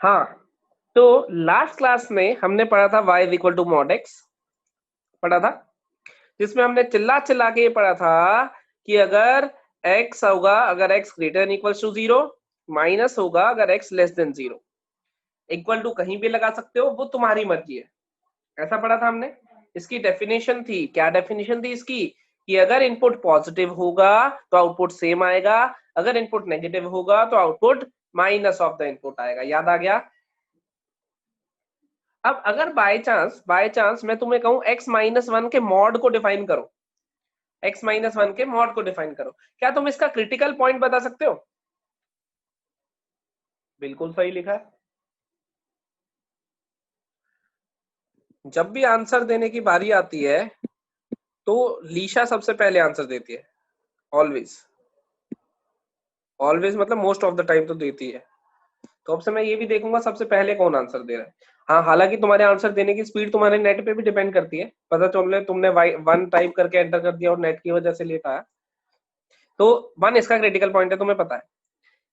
हाँ, तो last class में हमने पढ़ा था y is equal to mod x पढ़ा था, जिसमें हमने चिल्ला चिल्ला के पढ़ा था कि अगर x होगा, अगर x greater than equal to 0, minus होगा अगर x less than 0। Equal to कहीं भी लगा सकते हो, वो तुम्हारी मर्जी है। ऐसा पढ़ा था हमने। इसकी डेफिनेशन थी, क्या डेफिनेशन थी इसकी, कि अगर इनपुट पॉजिटिव होगा तो आउटपुट सेम आएगा, अगर इनपुट नेगेटिव होगा तो output minus of the input आएगा। याद आ गया? अब अगर बाय चांस मैं तुम्हें कहूं x माइनस वन के मॉड को डिफाइन करो, x माइनस वन के मॉड को डिफाइन करो, क्या तुम इसका क्रिटिकल पॉइंट बता सकते हो? बिल्कुल सही लिखा है। जब भी आंसर देने की बारी आती है तो लीशा सबसे पहले आंसर देती है, ऑलवेज। ऑलवेज मतलब मोस्ट ऑफ द टाइम तो देती है। तो अब से मैं ये भी देखूंगा सबसे पहले कौन आंसर दे रहा है। हाँ, हालांकि तुम्हारे आंसर देने की स्पीड तुम्हारे नेट पे भी डिपेंड करती है। पता चल तुमने वन टाइप करके एंटर कर दिया और नेट की वजह से लेट आया, तो वन इसका क्रिटिकल पॉइंट है, तुम्हें पता है।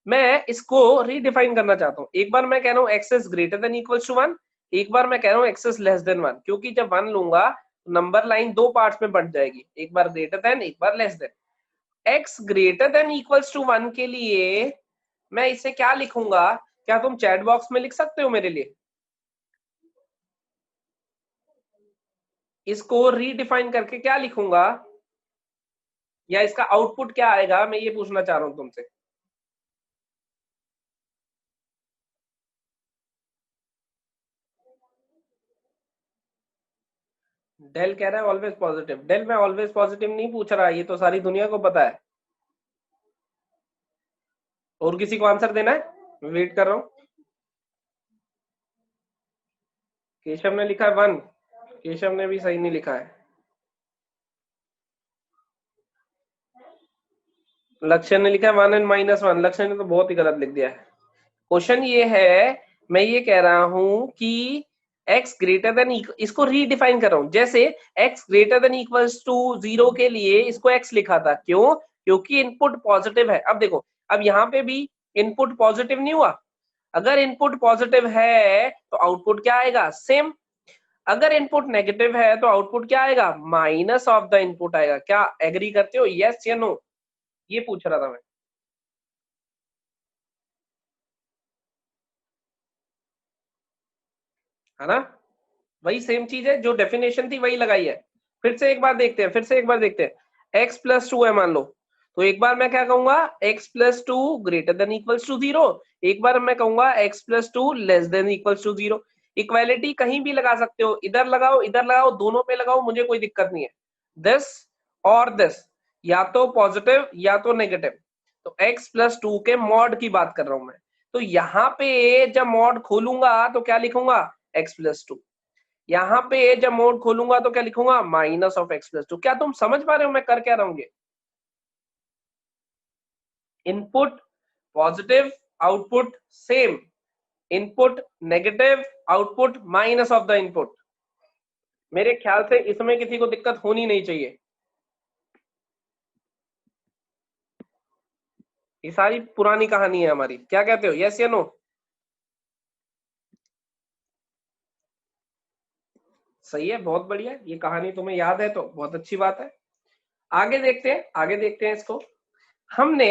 मैं इसको रीडिफाइन करना चाहता हूँ। एक बार मैं कह रहा हूँ x is greater than equal to one, एक बार मैं कह रहा हूँ x is less than one, क्योंकि जब वन लूंगा तो नंबर लाइन दो पार्ट्स में बंट जाएगी, एक बार ग्रेटर देन, एक बार less than. X greater than equals to one के लिए मैं इसे क्या लिखूंगा? क्या तुम चैट बॉक्स में लिख सकते हो मेरे लिए? इसको रीडिफाइन करके क्या लिखूंगा, या इसका आउटपुट क्या आएगा, मैं ये पूछना चाह रहा हूं तुमसे। डेल कह रहा है ऑलवेज पॉजिटिव। डेल मैं ऑलवेज पॉजिटिव नहीं पूछ रहा, ये तो सारी दुनिया को पता है। और किसी को आंसर देना है? मैं वेट कर रहा हूँ। केशव ने लिखा है वन। केशव ने भी सही नहीं लिखा है। लक्ष्य ने लिखा है वन एंड माइनस वन। लक्ष्य ने तो बहुत ही गलत लिख दिया है। क्वेश्चन ये है, मैं ये कह रहा हूं कि x ग्रेटर देन, इसको रीडिफाइन कर रहा हूं। जैसे x greater than equals to 0 के लिए इसको x लिखा था, क्यों? क्योंकि इनपुट पॉजिटिव है। अब देखो, अब यहाँ पे भी इनपुट पॉजिटिव नहीं हुआ। अगर इनपुट पॉजिटिव है तो आउटपुट क्या आएगा? सेम। अगर इनपुट नेगेटिव है तो आउटपुट क्या आएगा? माइनस ऑफ द इनपुट आएगा। क्या एग्री करते हो, यस या नो? ये पूछ रहा था मैं, है ना? वही सेम चीज है, जो डेफिनेशन थी वही लगाई है। फिर से एक बार देखते हैं, फिर से एक बार देखते हैं। x प्लस टू है मान लो, तो एक बार मैं क्या कहूंगा? x plus two greater than equals to 0, एक बार मैं कहूंगा x plus two less than equals to 0। Equality कहीं भी लगा सकते हो, इधर लगाओ, इधर लगाओ, दोनों पे लगाओ, मुझे कोई दिक्कत नहीं है। दिस और दिस, या तो पॉजिटिव या तो नेगेटिव। तो x प्लस टू के मॉड की बात कर रहा हूं मैं। तो यहाँ पे जब मॉड खोलूंगा तो क्या लिखूंगा? x plus to. यहाँ पे जब मोड खोलूंगा तो क्या लिखूंगा? Minus of x plus two. क्या तुम समझ पा रहे हो मैं कर क्या रहा हूँ? Input positive, output same. Input negative, output minus of the input. मेरे ख्याल से इसमें किसी को दिक्कत होनी नहीं चाहिए। ये सारी पुरानी कहानी है हमारी, क्या कहते हो, यस या नो? सही है, बहुत बढ़िया। ये कहानी तुम्हें याद है तो बहुत अच्छी बात है। आगे देखते हैं, आगे देखते हैं इसको। हमने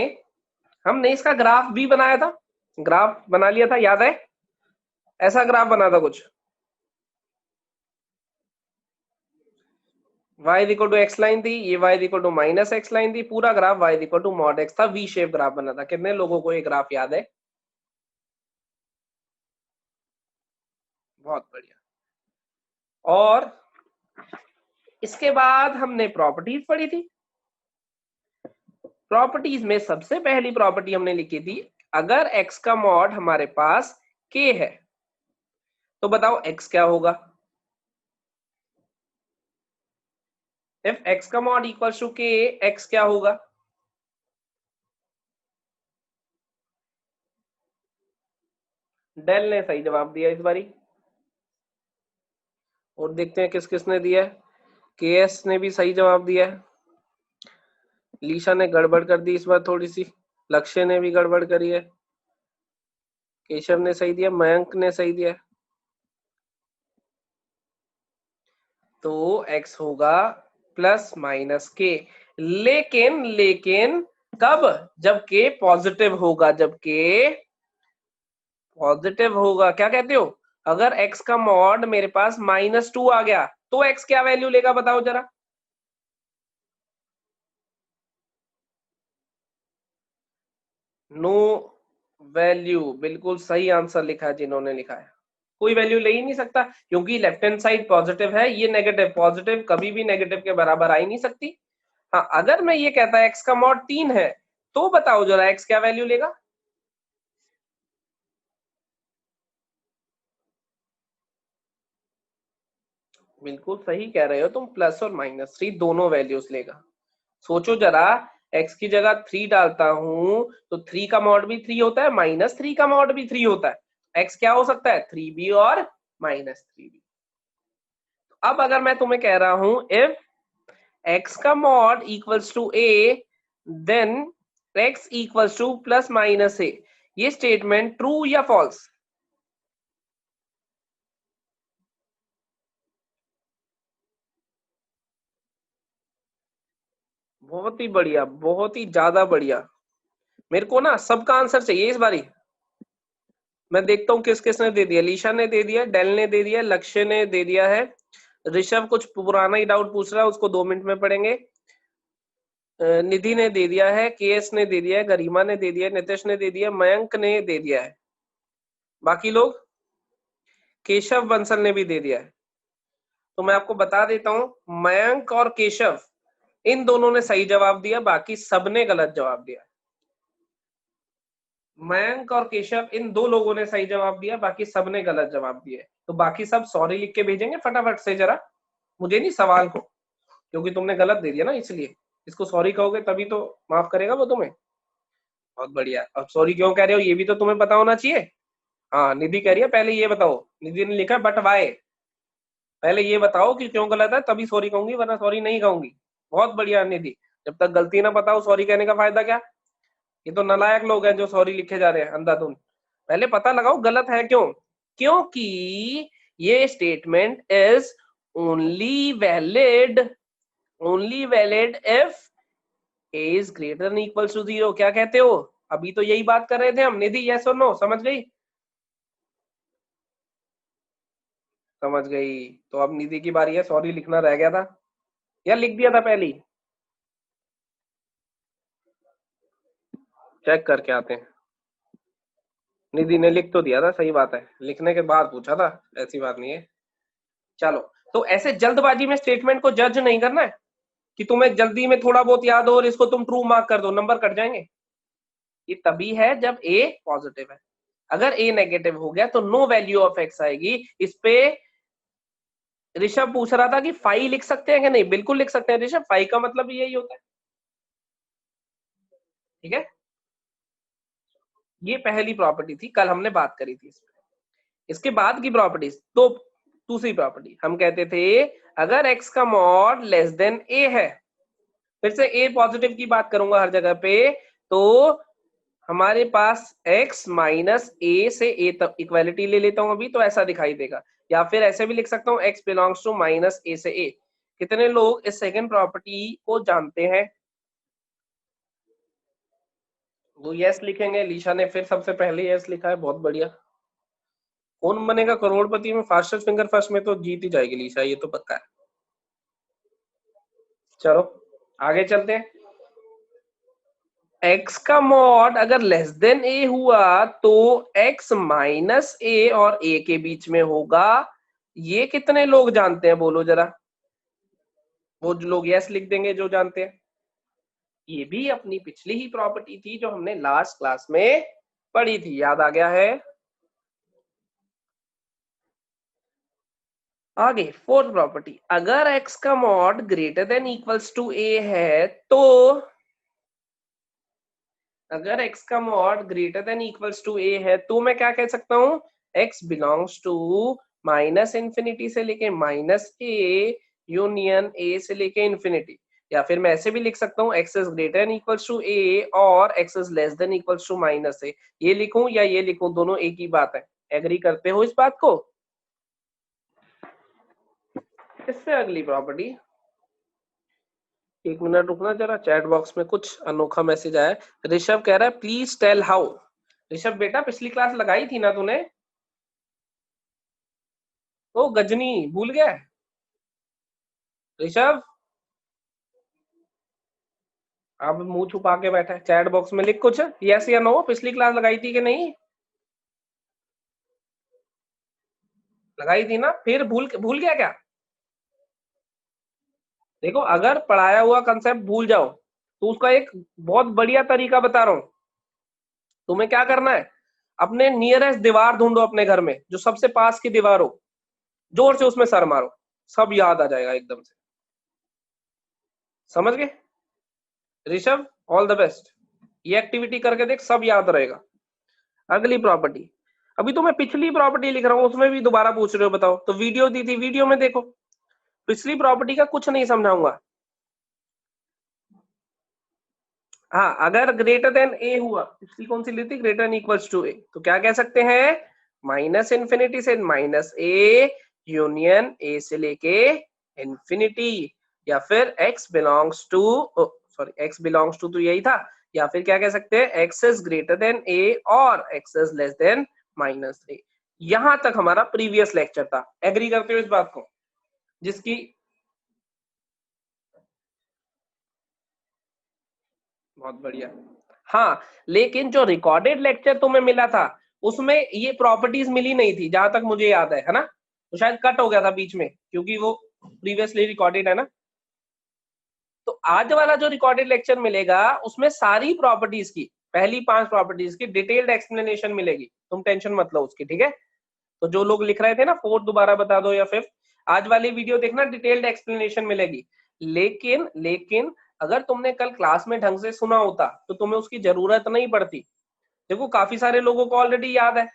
हमने इसका ग्राफ भी बनाया था, ग्राफ बना लिया था, याद है? ऐसा ग्राफ बना था कुछ, y is equal to x line थी, ये y is equal to minus x line थी, पूरा graph y is equal to mod x था, वी शेप ग्राफ बना था। कितने लोगों को ये ग्राफ याद है? बहुत बढ़िया। और इसके बाद हमने प्रॉपर्टीज पढ़ी थी। प्रॉपर्टीज में सबसे पहली प्रॉपर्टी हमने लिखी थी, अगर x का मॉड हमारे पास k है तो बताओ x क्या होगा? इफ x का mod equals to k, x क्या होगा? डेल ने सही जवाब दिया इस बारी। और देखते हैं किस किसने दिया है। केएस ने भी सही जवाब दिया है। लीशा ने गड़बड़ कर दी इस बार थोड़ी सी। लक्ष्य ने भी गड़बड़ करी है। केशव ने सही दिया, मयंक ने सही दिया, तो x होगा प्लस माइनस के। लेकिन कब? जब k पॉजिटिव होगा, जब k पॉजिटिव होगा। क्या कहते हो? अगर x का मॉड मेरे पास -2 आ गया तो x क्या वैल्यू लेगा बताओ जरा। नो वैल्यू, बिल्कुल सही आंसर लिखा है जिन्होंने लिखा है। कोई वैल्यू ले ही नहीं सकता, क्योंकि लेफ्ट हैंड साइड पॉजिटिव है, ये नेगेटिव, पॉजिटिव कभी भी नेगेटिव के बराबर आ ही नहीं सकती। हाँ, अगर मैं ये कहता x का मॉड 3 है तो बताओ जरा x क्या वैल्यू लेगा। बिल्कुल सही कह रहे हो तुम, प्लस और -3 दोनों वैल्यूज लेगा। सोचो जरा, x की जगह 3 डालता हूं तो 3 का मॉड भी 3 होता है, -3 का मॉड भी 3 होता है। x क्या हो सकता है? 3b और -3b। अब अगर मैं तुम्हें कह रहा हूं इफ x का mod equals to a then x equals to plus minus a, ये स्टेटमेंट ट्रू या फॉल्स? बहुत ही बढ़िया, बहुत ही ज्यादा बढ़िया। मेरे को ना सबका आंसर चाहिए इस बारी। मैं देखता हूँ किस किसने दे दिया। लीशा ने दे दिया, डेल ने दे दिया, लक्ष्य ने दे दिया है, ऋषभ कुछ पुराना ही डाउट पूछ रहा है, उसको 2 मिनट में पढ़ेंगे। निधि ने दे दिया है, केएस ने दे दिया है, गरिमा ने दे दिया है, नितेश ने दे दिया, मयंक ने दे दिया है। बाकी लोग? केशव बंसल ने भी दे दिया है। तो मैं आपको बता देता हूं, मयंक और केशव इन दोनों ने सही जवाब दिया, बाकी सबने गलत जवाब दिया। मयंक और केशव इन 2 लोगों ने सही जवाब दिया, बाकी सबने गलत जवाब दिए। तो बाकी सब सॉरी लिख के भेजेंगे फटाफट से जरा, मुझे नहीं सवाल को, क्योंकि तुमने गलत दे दिया ना, इसलिए इसको सॉरी कहोगे तभी तो माफ करेगा वो तुम्हें। बहुत बढ़िया। अब सॉरी क्यों कह रहे हो ये भी तो तुम्हें पता होना चाहिए। हाँ, निधि कह रही है पहले ये बताओ, निधि ने लिखा बट वाई, पहले ये बताओ कि क्यों गलत है तभी सॉरी कहूंगी, वरना सॉरी नहीं कहूंगी। बहुत बढ़िया निधि, जब तक गलती ना बताओ सॉरी कहने का फायदा क्या। ये तो नालायक लोग हैं जो सॉरी लिखे जा रहे हैं अंधाधुंध। पहले पता लगाओ गलत है क्यों। क्योंकि ये statement is only valid, only valid if a is greater than equals to 0। क्या कहते हो? अभी तो यही बात कर रहे थे हम। निधि यस और नो समझ गई? समझ गई। तो अब निधि की बारी है, सॉरी लिखना रह गया था या लिख दिया था पहले ही? चेक करके आते हैं। निधि ने लिख तो दिया था, सही बात है, लिखने के बाद पूछा था, ऐसी बात नहीं है। चलो, तो ऐसे जल्दबाजी में स्टेटमेंट को जज नहीं करना है कि तुम्हें जल्दी में थोड़ा बहुत याद हो और इसको तुम ट्रू मार्क कर दो, नंबर कट जाएंगे। ये तभी है जब a पॉजिटिव है। अगर a नेगेटिव हो गया तो नो वैल्यू ऑफ x आएगी। इस पे ऋषभ पूछ रहा था कि फाई लिख सकते हैं कि नहीं। बिल्कुल लिख सकते हैं ऋषभ, फाई का मतलब यही होता है। ठीक है, ये पहली प्रॉपर्टी थी, कल हमने बात करी थी इस पे। इसके बाद की प्रॉपर्टीज तो दूसरी प्रॉपर्टी हम कहते थे, अगर x का मॉड लेस देन a है, फिर से a पॉजिटिव की बात करूंगा हर जगह पे, तो हमारे पास x माइनस a से a तक इक्वालिटी ले लेता हूं अभी, तो ऐसा दिखाई देगा। या फिर ऐसे भी लिख सकता हूं x belongs to minus a से a। कितने लोग इस सेकंड प्रॉपर्टी को जानते हैं? वो यस लिखेंगे। लीशा ने फिर सबसे पहले यस लिखा है, बहुत बढ़िया। कौन बनेगा करोड़पति में फास्टेस्ट फिंगर फर्स्ट में तो जीत ही जाएगी लीशा, ये तो पक्का है। चलो आगे चलते हैं। x का मॉड अगर लेस देन a हुआ तो x माइनस a और a के बीच में होगा। ये कितने लोग जानते हैं बोलो जरा? वो जो लोग यस लिख देंगे जो जानते हैं। ये भी अपनी पिछली ही प्रॉपर्टी थी जो हमने लास्ट क्लास में पढ़ी थी, याद आ गया है? आगे फोर्थ प्रॉपर्टी, अगर x का mod greater than equals to a है तो, अगर x का mod greater than equals to a है तो मैं क्या कह सकता हूं? x belongs to minus infinity से लेके माइनस a यूनियन a से लेके इंफिनिटी। या फिर मैं ऐसे भी लिख सकता हूँ x is greater than equals to a और x is less than equals to minus a. ये लिखूं या ये लिखूं, दोनों एक ही बात है। एग्री करते हो इस बात को? इससे अगली प्रॉपर्टी, एक मिनट रुकना जरा, चैट बॉक्स में कुछ अनोखा मैसेज आया है। ऋषभ कह रहा है प्लीज टेल हाउ। ऋषभ बेटा पिछली क्लास लगाई थी ना तूने? ओ गजनी भूल गया ऋषभ? अब मुंह छुपा के बैठा है। चैट बॉक्स में लिख कुछ, यस या नो, पिछली क्लास लगाई थी कि नहीं? लगाई थी ना, फिर भूल गया क्या? देखो अगर पढ़ाया हुआ कंसेप्ट भूल जाओ तो उसका एक बहुत बढ़िया तरीका बता रहा हूं। तुम्हें क्या करना है, अपने नियरेस्ट दीवार ढूंढो अपने घर में, जो सबसे पास की दीवार हो, जोर से उसमें सर मारो, सब याद आ जाएगा एकदम से। समझ गए ऋषभ? All the best. ये एक्टिविटी करके देख, सब याद रहेगा। अगली प्रॉपर्टी, अभी तो मैं पिछली प्रॉपर्टी लिख रहा हूँ, उसमें भी दोबारा पूछ रहे हो, बताओ। तो वीडियो दी थी, वीडियो में देखो, पिछली प्रॉपर्टी का कुछ नहीं समझाऊंगा। हाँ, अगर ग्रेटर देन ए हुआ, पिछली कौन सी ली थी, greater than equals to a, तो क्या कह सकते हैं, माइनस इन्फिनिटी से माइनस ए यूनियन ए से लेके इन्फिनिटी, या फिर x belongs to, sorry x belongs to तो यही था, या फिर क्या कह सकते हैं, x is greater than a और x is less than minus a. यहां तक हमारा प्रीवियस लेक्चर था। एग्री करते हो इस बात को? जिसकी, बहुत बढ़िया। हाँ, लेकिन जो रिकॉर्डेड लेक्चर तुम्हें मिला था उसमें ये प्रॉपर्टीज मिली नहीं थी, जहां तक मुझे याद है ना? तो शायद कट हो गया था बीच में, क्योंकि वो प्रीवियसली रिकॉर्डेड है ना। तो आज वाला जो रिकॉर्डेड लेक्चर मिलेगा उसमें सारी प्रॉपर्टीज की, पहली 5 प्रॉपर्टीज की डिटेल्ड एक्सप्लेनेशन मिलेगी, तुम टेंशन मत लो उसकी, ठीक है? तो जो लोग लिख रहे थे ना 4 दोबारा बता दो या 5, आज वाली वीडियो देखना, डिटेल्ड एक्सप्लेनेशन मिलेगी। लेकिन अगर तुमने कल क्लास में ढंग से सुना होता तो तुम्हें उसकी जरूरत नहीं पड़ती। देखो काफी सारे लोगों को ऑलरेडी याद है,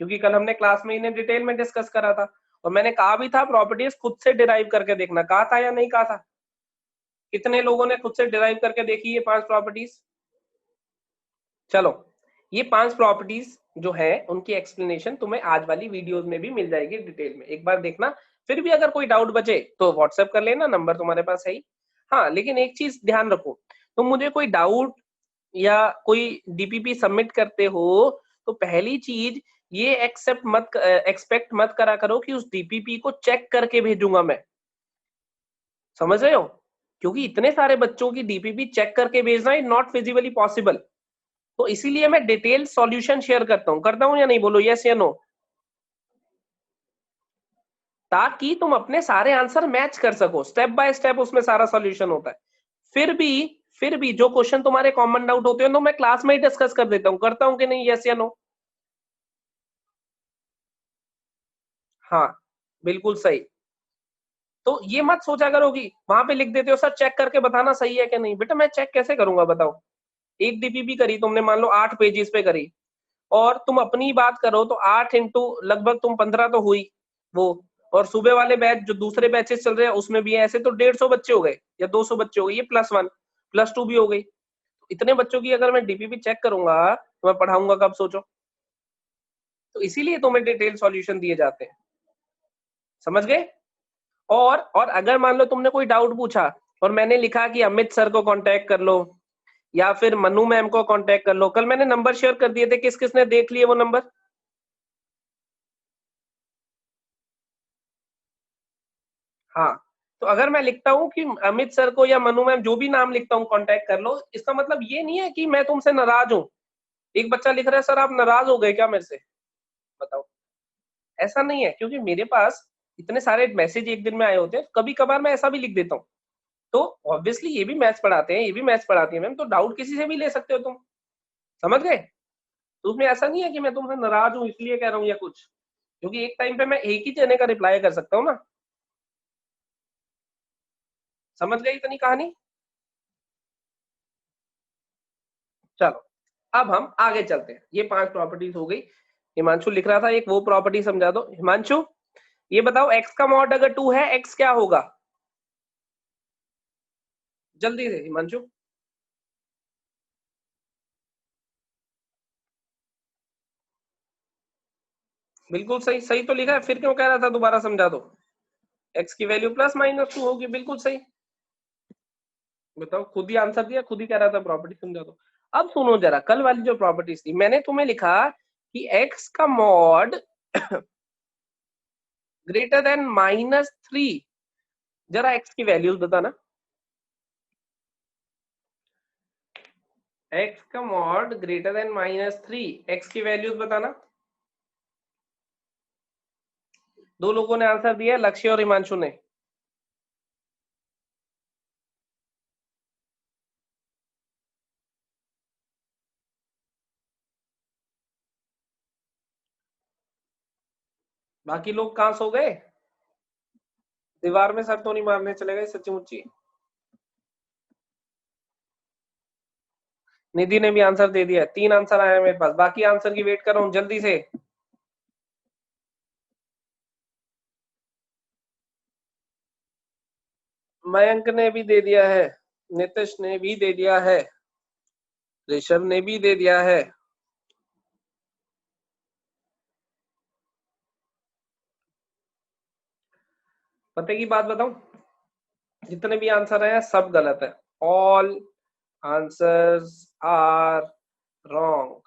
क्योंकि कल हमने क्लास में इन्हें डिटेल में डिस्कस करा था, और मैंने कहा भी था प्रॉपर्टीज खुद से डिराइव करके देखना। कहा था या नहीं कहा था? कितने लोगों ने खुद से डिराइव करके देखी ये 5 प्रॉपर्टीज? चलो, ये 5 प्रॉपर्टीज जो है उनकी एक्सप्लेनेशन तुम्हें आज वाली वीडियोस में भी मिल जाएगी डिटेल में, एक बार देखना। फिर भी अगर कोई डाउट बचे तो व्हाट्सएप कर लेना, नंबर तुम्हारे पास है ही। हाँ, लेकिन एक चीज ध्यान रखो, तुम मुझे कोई डाउट या कोई डीपीपी सबमिट करते हो तो पहली चीज ये एक्सपेक्ट मत करा करो कि उस डीपीपी को चेक करके भेजूंगा मैं। समझ रहे हो? क्योंकि इतने सारे बच्चों की डीपीपी चेक करके भेजना इज नॉट फिजिबली पॉसिबल। तो इसीलिए मैं डिटेल सॉल्यूशन शेयर करता हूं या नहीं, बोलो यस या नो, ताकि तुम अपने सारे आंसर मैच कर सको। स्टेप बाय स्टेप उसमें सारा सॉल्यूशन होता है। फिर भी जो क्वेश्चन तुम्हारे कॉमन डाउट होते हैं तो मैं क्लास में ही डिस्कस कर देता हूं, करता हूं कि नहीं, यस या नो? हाँ, बिल्कुल सही। तो ये मत सोचा करो कि वहां पे लिख देते हो सर चेक करके बताना सही है कि नहीं। बेटा मैं चेक कैसे करूंगा बताओ? एक डीपीपी करी तुमने, मान लो 8 पेजेस पे करी, और तुम अपनी बात करो तो 8 इंटू लगभग तुम 15 तो हुई वो, और सुबह वाले बैच जो दूसरे बैचेस चल रहे हैं उसमें भी है, ऐसे तो 150 बच्चे हो गए या 200 बच्चे हो गए, ये +1 +2 भी हो गई। इतने बच्चों की अगर मैं डीपीपी चेक करूंगा तो मैं पढ़ाऊंगा कब, सोचो? तो इसीलिए तुम्हें डिटेल सॉल्यूशन दिए जाते हैं। समझ गए? और अगर मान लो तुमने कोई डाउट पूछा और मैंने लिखा कि अमित सर को कांटेक्ट कर लो या फिर मनु मैम को कांटेक्ट कर लो, कल मैंने नंबर शेयर कर दिए थे, किस किसने देख लिए वो नंबर? हाँ, तो अगर मैं लिखता हूँ कि अमित सर को या मनु मैम, जो भी नाम लिखता हूँ, कांटेक्ट कर लो, इसका मतलब ये नहीं है कि मैं तुमसे नाराज हूँ। एक बच्चा लिख रहा है सर आप नाराज हो गए क्या मेरे से, बताओ? ऐसा नहीं है, क्योंकि मेरे पास इतने सारे मैसेज एक दिन में आए होते हैं, कभी कभार मैं ऐसा भी लिख देता हूँ। तो ऑब्वियसली ये भी मैथ्स पढ़ाते हैं, ये भी मैथ्स पढ़ाती है मैम, तो डाउट किसी से भी ले सकते हो तुम। समझ गए? तो उसमें ऐसा नहीं है कि मैं तुमसे नाराज हूँ इसलिए कह रहा हूँ या कुछ, क्योंकि एक टाइम पे मैं एक ही जने का रिप्लाई कर सकता हूँ ना। समझ गए इतनी कहानी? चलो, अब हम आगे चलते हैं। ये 5 प्रॉपर्टीज हो गई। हिमांशु लिख रहा था एक वो प्रॉपर्टी समझा दो। हिमांशु ये बताओ, x का मॉड अगर 2 है, x क्या होगा? जल्दी से हिमांशु। बिल्कुल सही, सही तो लिखा है, फिर क्यों कह रहा था दोबारा समझा दो। एक्स की वैल्यू +-2 होगी, बिल्कुल सही। बताओ, खुद ही आंसर दिया, खुद ही कह रहा था प्रॉपर्टी समझा दो। अब सुनो जरा, कल वाली जो प्रॉपर्टीज थी, मैंने तुम्हें लिखा कि एक्स का मॉड ग्रेटर देन -3, जरा एक्स की वैल्यूज बताना। एक्स का मॉड ग्रेटर देन -3, एक्स की वैल्यूज बताना। दो लोगों ने आंसर दिया, लक्ष्य और हिमांशु ने। बाकी लोग कहां सो गए? दीवार में सर तो नहीं मारने चले गए सच्ची मुच्ची? निधि ने भी आंसर दे दिया, 3 आंसर आए मेरे पास, बाकी आंसर की वेट कर रहा हूं, जल्दी से। मयंक ने भी दे दिया है, नितिश ने भी दे दिया है, ऋषभ ने भी दे दिया है। पते की बात बताऊं, जितने भी आंसर हैं सब गलत है। All answers are wrong.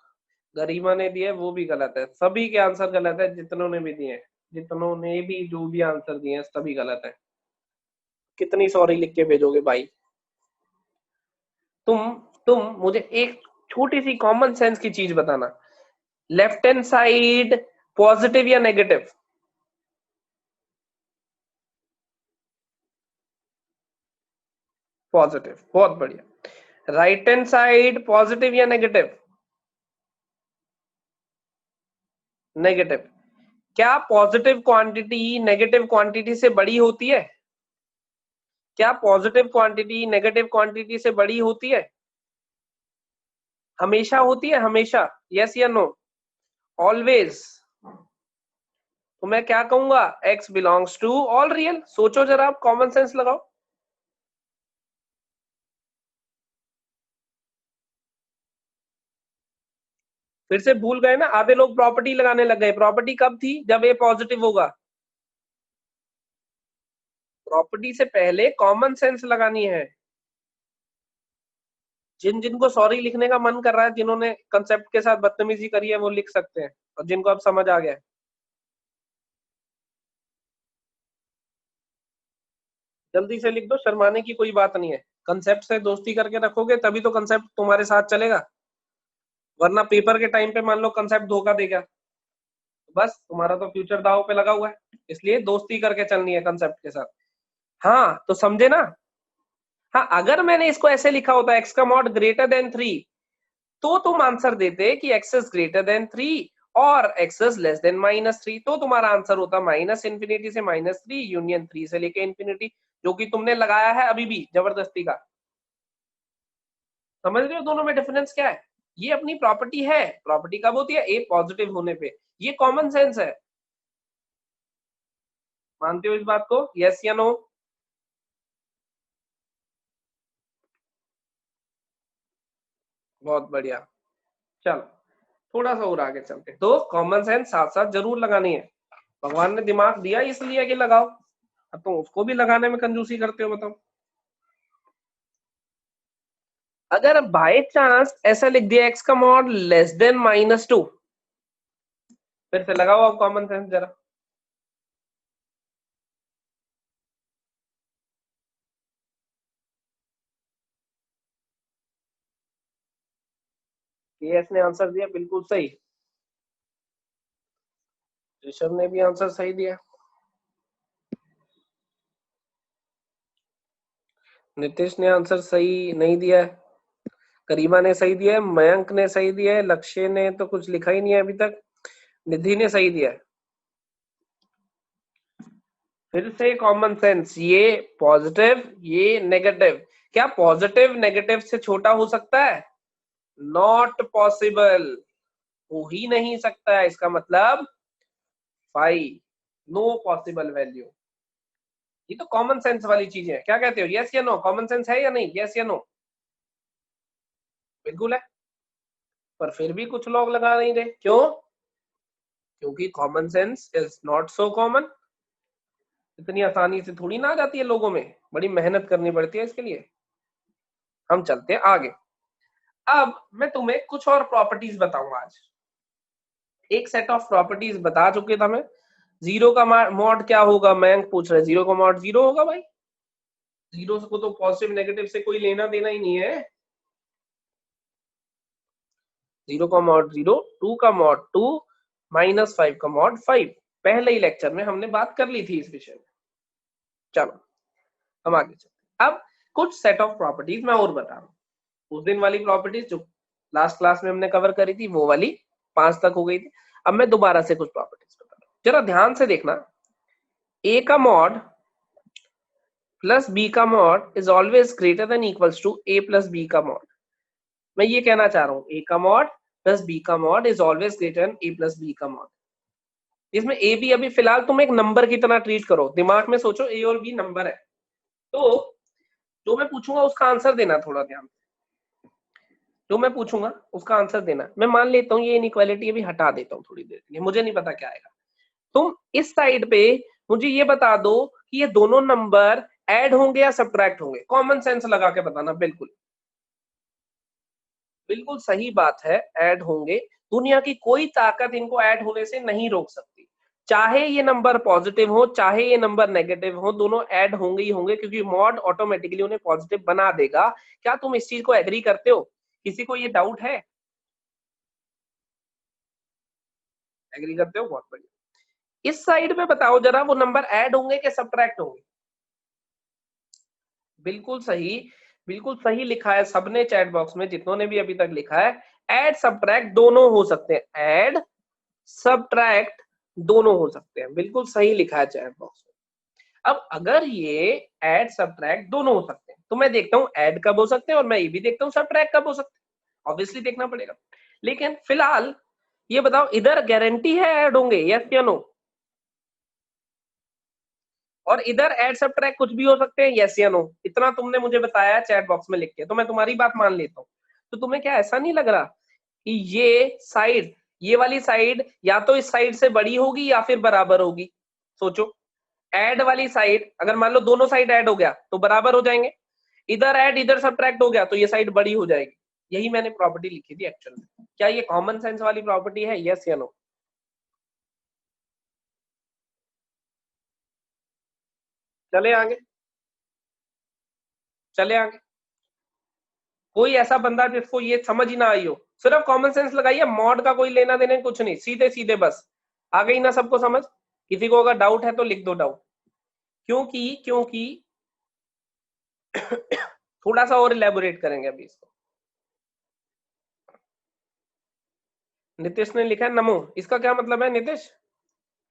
Garima ने दिए वो भी गलत है, सभी के आंसर गलत है, जितनों ने भी दिए, जितनों ने भी जो भी आंसर दिए हैं सभी गलत है। कितनी सॉरी लिख के भेजोगे भाई? तुम तुम मुझे एक छोटी सी कॉमन सेंस की चीज बताना, लेफ्ट हैंड साइड पॉजिटिव या नेगेटिव? पॉजिटिव, बहुत बढ़िया। राइट हैंड साइड पॉजिटिव या नेगेटिव? नेगेटिव। क्या पॉजिटिव क्वांटिटी नेगेटिव क्वांटिटी से बड़ी होती है? क्या पॉजिटिव क्वांटिटी नेगेटिव क्वांटिटी से बड़ी होती है? हमेशा होती है, हमेशा? यस या नो? ऑलवेज? तो मैं क्या कहूंगा, x belongs to all real. सोचो जरा, आप कॉमन सेंस लगाओ। फिर से भूल गए ना, आधे लोग प्रॉपर्टी लगाने लग गए। प्रॉपर्टी कब थी? जब ए पॉजिटिव होगा। प्रॉपर्टी से पहले कॉमन सेंस लगानी है। जिन जिनको सॉरी लिखने का मन कर रहा है, जिन्होंने कंसेप्ट के साथ बदतमीजी करी है, वो लिख सकते हैं, और जिनको अब समझ आ गया है, जल्दी से लिख दो, शर्माने की कोई बात नहीं है। कंसेप्ट से दोस्ती करके रखोगे तभी तो कंसेप्ट तुम्हारे साथ चलेगा, वरना पेपर के टाइम पे मान लो कंसेप्ट धोखा दे गया, बस तुम्हारा तो फ्यूचर दांव पे लगा हुआ है। इसलिए दोस्ती करके चलनी है कंसेप्ट के साथ। हाँ तो समझे ना? हाँ, अगर मैंने इसको ऐसे लिखा होता, एक्स का मॉड ग्रेटर देन 3, तो तुम आंसर देते कि एक्स इज ग्रेटर देन 3 और एक्स इज लेस देन -3, तो तुम्हारा आंसर होता -∞ से -3 यूनियन 3 से लेके इंफिनिटी, जो कि तुमने लगाया है अभी भी जबरदस्ती का। समझ रहे हो दोनों में डिफरेंस क्या है? ये अपनी प्रॉपर्टी है। प्रॉपर्टी कब होती है? ए पॉजिटिव होने पे। ये कॉमन सेंस है। मानते हो इस बात को? यस या नो? बहुत बढ़िया। चलो थोड़ा सा और आगे चलते, तो कॉमन सेंस साथ साथ जरूर लगानी है। भगवान ने दिमाग दिया इसलिए कि लगाओ, अब तुम उसको भी लगाने में कंजूसी करते हो, बताओ। अगर बाय चांस ऐसा लिख दिया, एक्स का मॉड लेस देन -2, फिर से लगाओ आप कॉमन सेंस जरा। केएस ने आंसर दिया बिल्कुल सही, ऋषभ ने भी आंसर सही दिया, नीतीश ने आंसर सही नहीं दिया है, करीमा ने सही दिया है, मयंक ने सही दिया है, लक्ष्य ने तो कुछ लिखा ही नहीं है अभी तक, निधि ने सही दिया है। फिर से कॉमन सेंस, ये पॉजिटिव ये नेगेटिव, क्या पॉजिटिव नेगेटिव से छोटा हो सकता है? नॉट पॉसिबल, हो ही नहीं सकता है। इसका मतलब 5, नो पॉसिबल वैल्यू। ये तो कॉमन सेंस वाली चीज है, क्या कहते हो, यस या नो, कॉमन सेंस है या नहीं, यस या नो? बिल्कुल है, पर फिर भी कुछ लोग लगा नहीं रहे, क्यों? क्योंकि common sense is not so common. इतनी आसानी से थोड़ी ना आ जाती है लोगों में, बड़ी मेहनत करनी पड़ती है इसके लिए। हम चलते हैं आगे। अब मैं तुम्हें कुछ और प्रॉपर्टीज बताऊंगा आज। एक सेट ऑफ प्रॉपर्टीज बता चुके था मैं। जीरो का मॉड क्या होगा, मैं पूछ रहा, जीरो का मॉड जीरो होगा भाई। जीरो को तो पॉजिटिव नेगेटिव से कोई लेना देना ही नहीं है। जीरो का मॉड जीरो, टू का मॉड टू, -5 का मॉड 5। पहले ही लेक्चर में हमने बात कर ली थी इस विषय में। चलो हम आगे चलते। अब कुछ सेट ऑफ प्रॉपर्टीज मैं और बता रहा हूँ। उस दिन वाली प्रॉपर्टीज जो लास्ट क्लास में हमने कवर करी थी वो वाली 5 तक हो गई थी। अब मैं दोबारा से कुछ प्रॉपर्टीज बता रहा हूँ, जरा ध्यान से देखना। ए का मॉड प्लस बी का mod is always greater than equals to a plus b का मॉड। मैं ये कहना चाह रहा हूँ, ए का मॉड प्लस बी का mod is always greater than a plus b का मॉड। इसमें ए बी अभी फिलहाल तुम एक नंबर की तरह ट्रीट करो, दिमाग में सोचो ए और बी नंबर है। तो जो मैं पूछूंगा उसका आंसर देना, थोड़ा ध्यान। जो मैं पूछूंगा उसका आंसर देना। मैं मान लेता हूँ ये इनइक्वालिटी अभी हटा देता हूँ थोड़ी देर के लिए, मुझे नहीं पता क्या आएगा। तुम इस साइड पे मुझे ये बता दो कि ये दोनों नंबर ऐड होंगे या सब्ट्रैक्ट होंगे, कॉमन सेंस लगा के बताना। बिल्कुल बिल्कुल सही बात है, ऐड होंगे। दुनिया की कोई ताकत इनको ऐड होने से नहीं रोक सकती। चाहे ये नंबर पॉजिटिव हो चाहे ये नंबर नेगेटिव हो, दोनों ऐड होंगे ही होंगे, क्योंकि मॉड ऑटोमेटिकली उन्हें पॉजिटिव बना देगा। क्या तुम इस चीज को एग्री करते हो? किसी को ये डाउट है? एग्री करते हो, बहुत बढ़िया। इस साइड में बताओ जरा, वो नंबर ऐड होंगे कि सब्ट्रैक्ट होंगे? बिल्कुल सही, बिल्कुल सही लिखा है सबने चैट बॉक्स में, जितनों ने भी अभी तक लिखा है। ऐड सब्ट्रैक्ट दोनों हो सकते हैं, ऐड सब्ट्रैक्ट दोनों हो सकते हैं, बिल्कुल सही लिखा है चैट बॉक्स में। अब अगर ये ऐड सब्ट्रैक्ट दोनों हो सकते हैं, तो मैं देखता हूँ ऐड कब हो सकते हैं और मैं ये भी देखता हूँ सब्ट्रैक्ट कब हो सकते हैं। ऑब्वियसली देखना पड़ेगा। लेकिन फिलहाल ये बताओ, इधर गारंटी है ऐड होंगे, यस या नो? और इधर ऐड सब्ट्रैक्ट कुछ भी हो सकते हैं, यस या नो? इतना तुमने मुझे बताया चैट बॉक्स में लिख के, तो मैं तुम्हारी बात मान लेता हूँ। तो तुम्हें क्या ऐसा नहीं लग रहा कि ये साइड, ये वाली साइड या तो इस साइड से बड़ी होगी या फिर बराबर होगी? सोचो, ऐड वाली साइड अगर मान लो दोनों साइड ऐड हो गया तो बराबर हो जाएंगे, इधर ऐड इधर सब्ट्रैक्ट हो गया तो ये साइड बड़ी हो जाएगी। यही मैंने प्रॉपर्टी लिखी थी एक्चुअल में। क्या ये कॉमन सेंस वाली प्रॉपर्टी है, यस या नो? चले आगे, चले आगे। कोई ऐसा बंदा जिसको ये समझ ही ना आई हो, सिर्फ कॉमन सेंस लगाइए, मॉड का कोई लेना देना कुछ नहीं, सीधे सीधे बस। आ गई ना सबको समझ? किसी को अगर डाउट है तो लिख दो डाउट। क्योंकि क्योंकि थोड़ा सा और इलेबोरेट करेंगे अभी इसको। नितिश ने लिखा है नमो, इसका क्या मतलब है नितिश?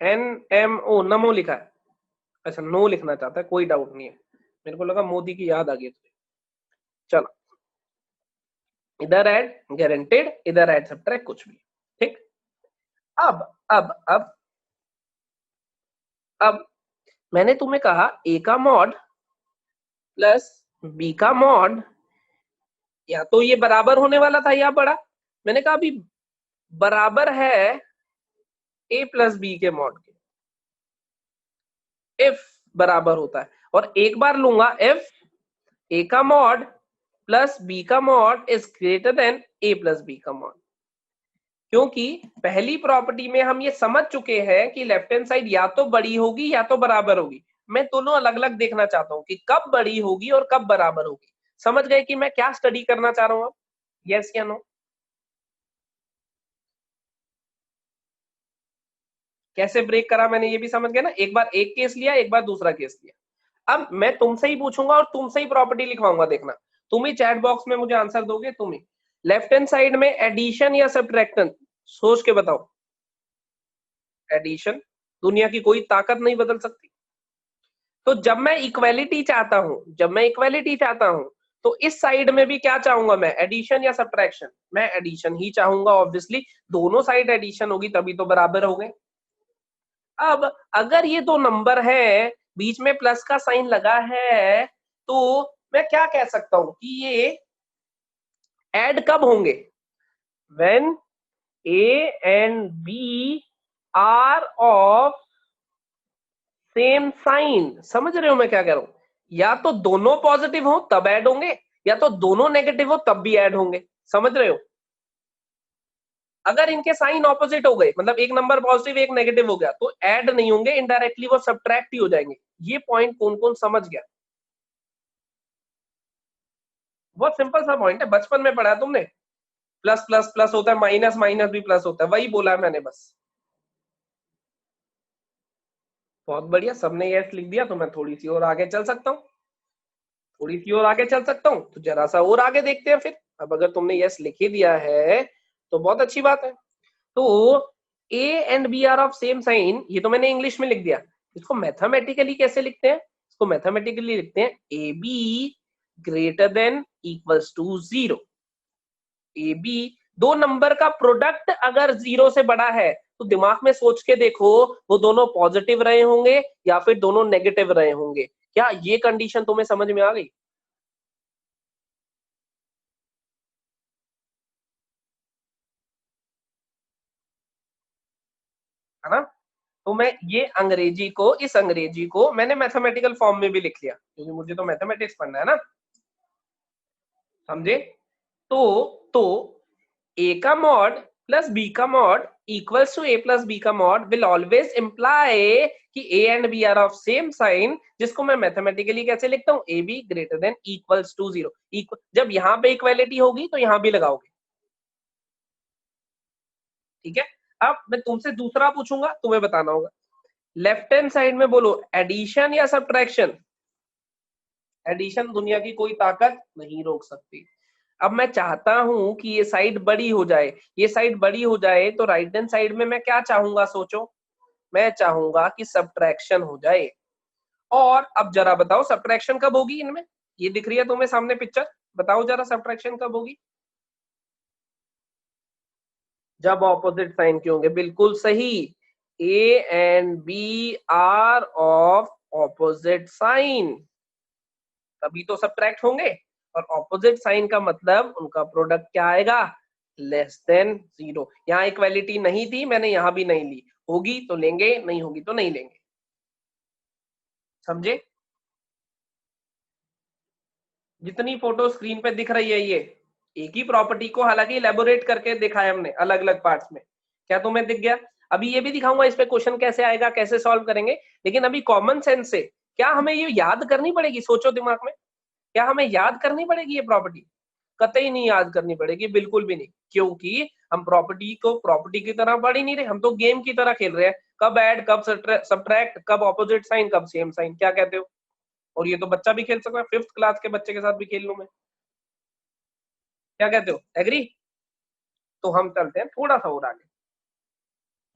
NMO, नमो लिखा है। अच्छा, नो लिखना चाहता है, कोई डाउट नहीं है। मेरे को लगा मोदी की याद आ गई तुझे। चलो, इधर ऐड गारंटेड, इधर ऐड सब्ट्रैक्ट कुछ भी, ठीक। अब अब मैंने तुम्हें कहा ए का मॉड प्लस बी का मॉड या तो ये बराबर होने वाला था या बड़ा। मैंने कहा अभी बराबर है ए प्लस बी के मॉड के, इफ बराबर होता है। और एक बार लूंगा इफ ए का मॉड प्लस बी का mod is greater than a plus b का मॉड। क्योंकि पहली प्रॉपर्टी में हम ये समझ चुके हैं कि लेफ्ट हैंड साइड या तो बड़ी होगी या तो बराबर होगी। मैं दोनों अलग अलग देखना चाहता हूँ कि कब बड़ी होगी और कब बराबर होगी। समझ गए कि मैं क्या स्टडी करना चाह रहा हूँ? यस या नो? कैसे ब्रेक करा मैंने, ये भी समझ गए ना? एक बार एक केस लिया, एक बार दूसरा केस लिया। अब मैं तुमसे ही पूछूंगा और तुमसे ही प्रॉपर्टी लिखवाऊंगा, देखना। तुम ही चैट बॉक्स में मुझे आंसर दोगे, तुम ही। लेफ्ट हैंड साइड में एडिशन या सब्ट्रैक्शन, सोच के बताओ। एडिशन, दुनिया की कोई ताकत नहीं बदल सकती। तो जब मैं इक्वालिटी चाहता हूं, जब मैं इक्वालिटी चाहता हूं, तो इस साइड में भी क्या चाहूंगा मैं, एडिशन या सब्ट्रैक्शन? मैं एडिशन ही चाहूंगा ऑब्वियसली। दोनों साइड एडिशन होगी तभी तो बराबर हो गए। अब अगर ये दो नंबर हैं बीच में प्लस का साइन लगा है, तो मैं क्या कह सकता हूं कि ये ऐड कब होंगे? When A and B are of same sign. समझ रहे हो मैं क्या कह रहा हूं? या तो दोनों पॉजिटिव हो तब ऐड होंगे, या तो दोनों नेगेटिव हो तब भी ऐड होंगे। समझ रहे हो? अगर इनके साइन ऑपोजिट हो गए, मतलब एक नंबर पॉजिटिव एक नेगेटिव हो गया, तो ऐड नहीं होंगे, इनडायरेक्टली वो सब्ट्रैक्ट ही हो जाएंगे। ये पॉइंट कौन कौन समझ गया? बहुत सिंपल सा पॉइंट है, बचपन में पढ़ा तुमने। प्लस प्लस प्लस होता है, माइनस माइनस भी प्लस होता है, वही बोला है मैंने बस। बहुत बढ़िया, सबने यस लिख दिया, तो मैं थोड़ी सी और आगे चल सकता हूँ। थोड़ी सी और आगे चल सकता हूँ, तो जरा सा और आगे देखते हैं फिर। अब अगर तुमने यस लिख ही दिया है तो बहुत अच्छी बात है। तो a and b are of same sign, ये तो मैंने इंग्लिश में लिख दिया। इसको मैथमेटिकली कैसे लिखते हैं? इसको मैथमेटिकली लिखते हैं a b greater than equals to 0। A b, दो नंबर का प्रोडक्ट अगर 0 से बड़ा है तो दिमाग में सोच के देखो, वो दोनों पॉजिटिव रहे होंगे या फिर दोनों नेगेटिव रहे होंगे। क्या ये कंडीशन तुम्हें समझ में आ गई? है ना? तो मैं ये अंग्रेजी को, इस अंग्रेजी को मैंने मैथमेटिकल फॉर्म में भी लिख लिया, क्योंकि मुझे तो मैथमेटिक्स पढ़ना है ना। समझे? तो ए का मॉड प्लस बी का mod equals to a plus b का मॉड विल ऑलवेज इंप्लाई कि a and b are of same sign, जिसको मैं मैथमेटिकली कैसे लिखता हूं? A b greater than equals to 0। जब यहां पे इक्वालिटी होगी तो यहां भी लगाओगे। ठीक है? अब मैं तुमसे दूसरा पूछूंगा, तुम्हें बताना होगा। लेफ्ट हैंड साइड में बोलो एडिशन या सब्ट्रैक्शन। एडिशन दुनिया की कोई ताकत नहीं रोक सकती। अब मैं चाहता हूं कि ये साइड बड़ी हो जाए, ये साइड बड़ी हो जाए, तो राइट हैंड साइड में मैं क्या चाहूंगा? सोचो, मैं चाहूंगा कि सब्ट्रैक्शन हो जाए। और अब जरा बताओ सब्ट्रैक्शन कब होगी इनमें? ये दिख रही है तुम्हें सामने पिक्चर, बताओ जरा सब्ट्रैक्शन कब होगी? जब ऑपोजिट साइन के होंगे, बिल्कुल सही। A and b are of opposite sign, तभी तो सब्ट्रैक्ट होंगे। और ऑपोजिट साइन का मतलब उनका प्रोडक्ट क्या आएगा? Less than 0। यहाँ इक्वालिटी नहीं थी, मैंने यहां भी नहीं ली, होगी तो लेंगे, नहीं होगी तो नहीं लेंगे। समझे? जितनी फोटो स्क्रीन पे दिख रही है, ये एक ही प्रॉपर्टी को हालांकि इलेबोरेट करके दिखाया हमने अलग अलग पार्ट्स में। क्या तुम्हें दिख गया? अभी ये भी दिखाऊंगा इस पे क्वेश्चन कैसे आएगा, कैसे सॉल्व करेंगे। लेकिन अभी कॉमन सेंस से क्या हमें ये याद करनी पड़ेगी? सोचो दिमाग में, क्या हमें याद करनी पड़ेगी ये प्रॉपर्टी? कतई नहीं याद करनी पड़ेगी, बिल्कुल भी नहीं। क्योंकि हम प्रॉपर्टी को प्रॉपर्टी की तरह पढ़ ही नहीं रहे, हम तो गेम की तरह खेल रहे हैं। कब ऐड, कब सब्ट्रैक्ट, कब ऑपोजिट साइन, कब सेम साइन। क्या कहते हो? और ये तो बच्चा भी खेल सकता है, 5th क्लास के बच्चे के साथ भी खेल लूं मैं। क्या कहते हो? एग्री? तो हम चलते हैं थोड़ा सा और आगे।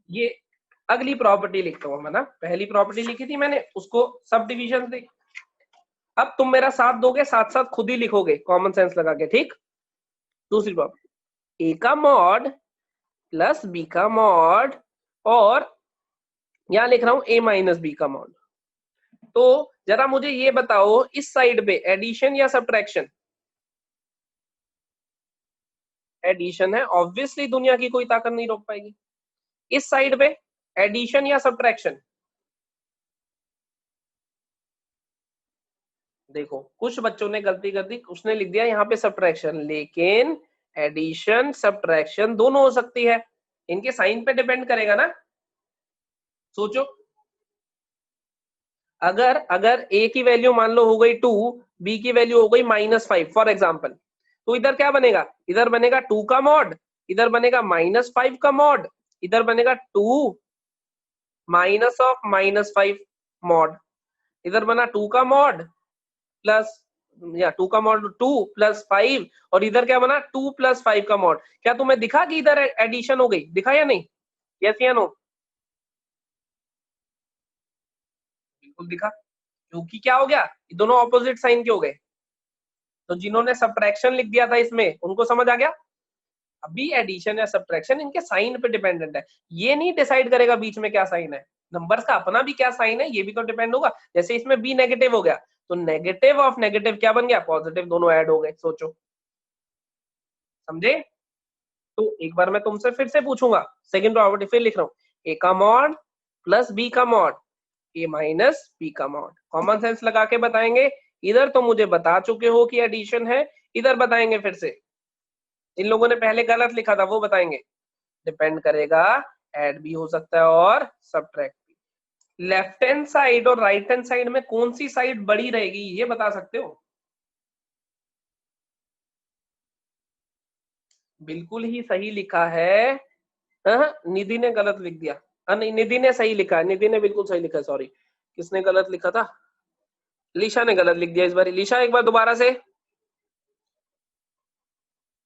ये अगली प्रॉपर्टी लिखता हूं मैं ना, पहली प्रॉपर्टी लिखी थी मैंने, उसको सब डिविजन से। अब तुम मेरा साथ दोगे, साथ साथ खुद ही लिखोगे कॉमन सेंस लगा के, ठीक? दूसरी प्रॉपर्टी, ए का मॉड प्लस बी का मॉड, और यहां लिख रहा हूं ए माइनस बी का मॉड। तो जरा मुझे ये बताओ, इस साइड पे एडिशन या सब्ट्रैक्शन? एडिशन है, ऑब्वियसली दुनिया की कोई ताकत नहीं रोक पाएगी। इस साइड पे एडिशन या सब्ट्रैक्शन? देखो कुछ बच्चों ने गलती कर दी, उसने लिख दिया यहाँ पे सब्ट्रैक्शन, लेकिन एडिशन सब्ट्रैक्शन दोनों हो सकती है, इनके साइन पे डिपेंड करेगा ना। सोचो, अगर अगर ए की वैल्यू मान लो हो गई 2, बी की वैल्यू हो गई -5 फॉर एग्जाम्पल, तो इधर क्या बनेगा? इधर बनेगा 2 का मॉड, इधर बनेगा -5 का मॉड, इधर बनेगा 2 माइनस ऑफ -5 मॉड, इधर बना 2 का मॉड प्लस, या 2 का मॉड 2 प्लस 5, और इधर क्या बना 2 प्लस 5 का मॉड। क्या तुम्हें दिखा कि इधर एडिशन हो गई? दिखा या नहीं? यस या नो? बिल्कुल दिखा, क्योंकि क्या हो गया, ये दोनों ऑपोजिट साइन के हो गए। तो जिन्होंने सब्ट्रैक्शन लिख दिया था इसमें, उनको समझ आ गया। अभी एडिशन या सब्ट्रैक्शन इनके साइन पे डिपेंडेंट है, ये नहीं डिसाइड करेगा बीच में क्या साइन है। नंबर्स का अपना भी क्या साइन है ये भी तो डिपेंड होगा। जैसे इसमें बी नेगेटिव हो गया तो नेगेटिव ऑफ नेगेटिव क्या बन गया, पॉजिटिव, दोनों ऐड हो गए। सोचो, समझे? तो एक बार मैं तुमसे फिर से पूछूंगा, सेकंड प्रॉपर्टी फिर लिख रहा हूँ, ए का मॉड प्लस बी का मॉड, ए माइनस बी का मॉड। कॉमन सेंस लगा के बताएंगे। इधर तो मुझे बता चुके हो कि एडिशन है, इधर बताएंगे फिर से। इन लोगों ने पहले गलत लिखा था वो बताएंगे। डिपेंड करेगा, ऐड भी हो सकता है और सब्ट्रैक्ट भी। लेफ्ट हैंड साइड और राइट हैंड साइड में कौन सी साइड बड़ी रहेगी ये बता सकते हो? बिल्कुल ही सही लिखा है। निधि ने गलत लिख दिया। नहीं, निधि ने सही लिखा है, निधि ने बिल्कुल सही लिखा है, सॉरी। किसने गलत लिखा था? लीशा ने गलत लिख दिया इस बार। लीशा एक बार दोबारा से।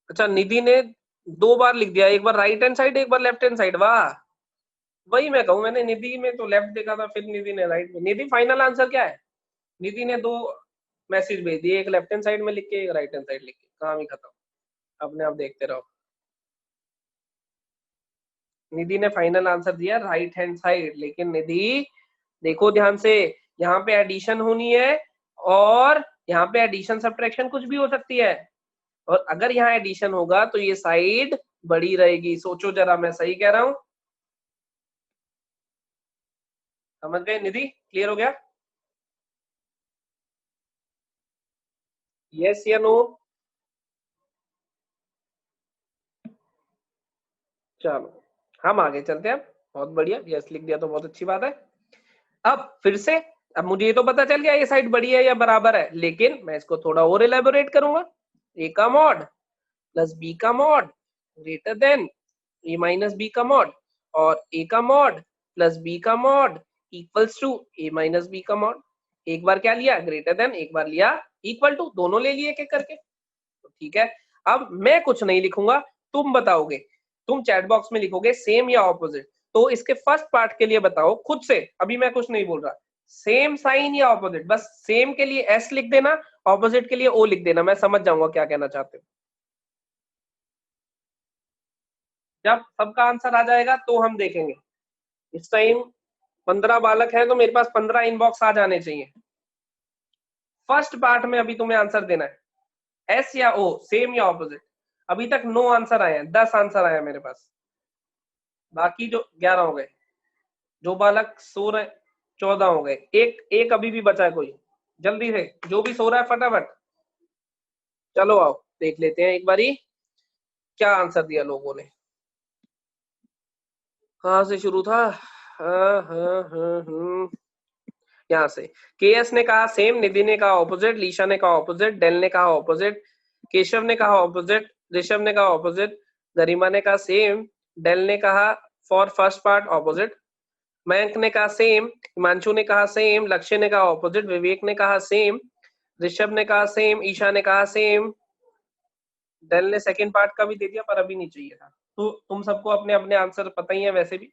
अच्छा, निधि ने 2 बार लिख दिया, एक बार राइट हैंड साइड, एक बार लेफ्ट हैंड साइड। वाह, वही मैं कहूँ, मैंने निधि में तो लेफ्ट देखा था, फिर निधि ने राइट में। निधि फाइनल आंसर क्या है? निधि ने 2 मैसेज भेज दिए, एक लेफ्ट हैंड साइड में लिख के, एक राइट हैंड साइड लिख के। काम ही खत्म। अपने आप देखते रहो। निधि ने फाइनल आंसर दिया राइट हैंड साइड, लेकिन निधि देखो ध्यान से, यहाँ पे एडिशन होनी है और यहाँ पे एडिशन सब्ट्रैक्शन कुछ भी हो सकती है, और अगर यहाँ एडिशन होगा तो ये साइड बड़ी रहेगी। सोचो जरा, मैं सही कह रहा हूँ? समझ गए निधि? क्लियर हो गया? यस या नो? चलो हम आगे चलते हैं। बहुत बढ़िया, यस लिख दिया तो बहुत अच्छी बात है। अब फिर से, अब मुझे ये तो पता चल गया ये साइड बड़ी है या बराबर है, लेकिन मैं इसको थोड़ा और एलेबोरेट करूंगा। ए का मॉड प्लस बी का mod greater than a minus b का मॉड, और ए का मॉड प्लस बी का mod equals to a minus b का मॉड। एक बार क्या लिया, ग्रेटर देन, एक बार लिया इक्वल टू, दोनों ले लिए एक एक करके। तो ठीक है, अब मैं कुछ नहीं लिखूंगा, तुम बताओगे। तुम चैट बॉक्स में लिखोगे सेम या ऑपोजिट। तो इसके फर्स्ट पार्ट के लिए बताओ खुद से, अभी मैं कुछ नहीं बोल रहा। सेम साइन या ऑपोजिट, बस सेम के लिए एस लिख देना, ऑपोजिट के लिए ओ लिख देना, मैं समझ जाऊंगा क्या कहना चाहते हो। जब सबका आंसर आ जाएगा तो हम देखेंगे। इस टाइम 15 बालक हैं तो मेरे पास 15 इनबॉक्स आ जाने चाहिए। फर्स्ट पार्ट में अभी तुम्हें आंसर देना है, एस या ओ, सेम या ऑपोजिट। अभी तक 9 आंसर आए हैं, 10 आंसर आए हैं मेरे पास, बाकी जो 11 हो गए। जो बालक सो रहे 14 हो गए, एक एक अभी भी बचा है कोई। जल्दी से जो भी सो रहा है फटाफट। चलो आओ देख लेते हैं एक बारी क्या आंसर दिया लोगों ने। कहाँ से शुरू था? यहाँ से। केएस ने कहा सेम, निधि ने कहा ऑपोजिट, लीशा ने कहा ऑपोजिट, डेल ने कहा ऑपोजिट, केशव ने कहा ऑपोजिट, ऋषभ ने कहा ऑपोजिट, गरिमा ने कहा सेम, डेल ने कहा for first part opposite, Mayank ने कहा सेम, हिमांशु ने कहा सेम, लक्ष्य ने कहा ऑपोजिट, विवेक ने कहा सेम, ऋषभ ने कहा सेम, ईशा ने कहा सेम, डेल ने सेकंड पार्ट का भी दे दिया पर अभी नहीं चाहिए था। तो तुम सबको अपने अपने आंसर पता ही है वैसे भी।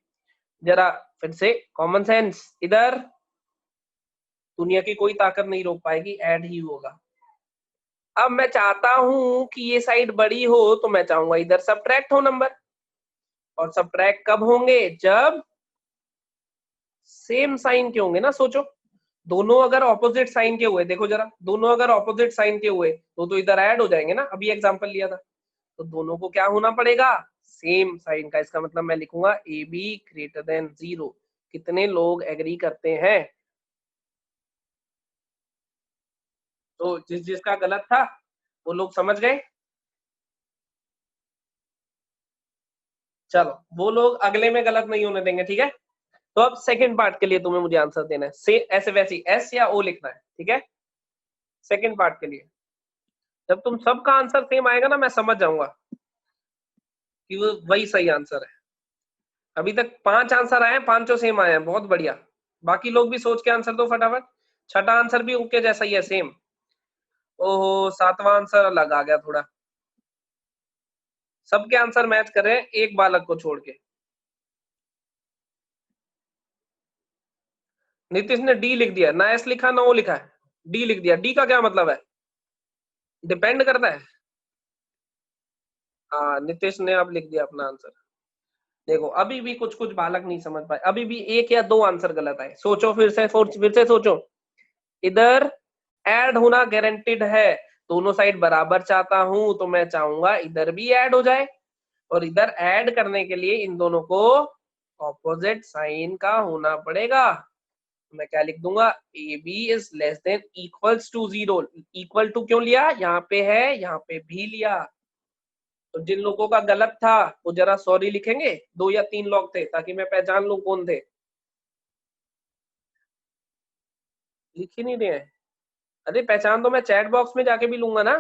जरा फिर से कॉमन सेंस इधर, दुनिया की कोई ताकत नहीं रोक पाएगी, ऐड ही होगा। अब मैं चाहता हूं कि ये साइड बड़ी हो तो मैं चाहूंगा इधर सब्ट्रैक्ट हो नंबर, और सब्ट्रैक्ट कब होंगे, जब सेम साइन के होंगे ना। सोचो, दोनों अगर ऑपोजिट साइन के हुए, देखो जरा, दोनों अगर ऑपोजिट साइन के हुए तो इधर ऐड हो जाएंगे ना। अभी एग्जांपल लिया था, तो दोनों को क्या होना पड़ेगा, सेम साइन का। इसका मतलब मैं लिखूंगा ए बी ग्रेटर देन 0। कितने लोग एग्री करते हैं? तो जिस जिसका गलत था वो लोग समझ गए। चलो वो लोग अगले में गलत नहीं होने देंगे, ठीक है। तो अब सेकंड पार्ट के लिए तुम्हें मुझे आंसर देना है, से ऐसे वैसी एस या ओ लिखना है, ठीक है। सेकंड पार्ट के लिए जब तुम सबका आंसर सेम आएगा ना, मैं समझ जाऊंगा कि वो वही सही आंसर है। अभी तक 5 आंसर आए हैं, पांचों सेम आए हैं, बहुत बढ़िया। बाकी लोग भी सोच के आंसर दो फटाफट। छठा आंसर भी उनके जैसा ही है, सेम। ओहो, सातवां आंसर अलग आ गया थोड़ा। सबके आंसर मैच कर रहे हैं एक बालक को छोड़ के। नीतीश ने डी लिख दिया, ना एस लिखा ना ओ लिखा है, डी लिख दिया। डी का क्या मतलब है? डिपेंड करता है। हाँ, नीतीश ने अब लिख दिया अपना आंसर। देखो अभी भी कुछ कुछ बालक नहीं समझ पाए, अभी भी एक या दो आंसर गलत आए। सोचो फिर से सोचो। इधर ऐड होना गारंटेड है, दोनों साइड बराबर चाहता हूं तो मैं चाहूंगा इधर भी ऐड हो जाए, और इधर ऐड करने के लिए इन दोनों को ऑपोजिट साइन का होना पड़ेगा। मैं क्या लिख दूंगा, a b is less than equals to 0। Equal to क्यों लिया, यहाँ पे है, यहाँ पे भी लिया। तो जिन लोगों का गलत था वो जरा सॉरी लिखेंगे, 2 या 3 लोग थे, ताकि मैं पहचान लूं कौन थे। लिख ही नहीं रहे हैं। अरे पहचान तो मैं चैट बॉक्स में जाके भी लूंगा ना।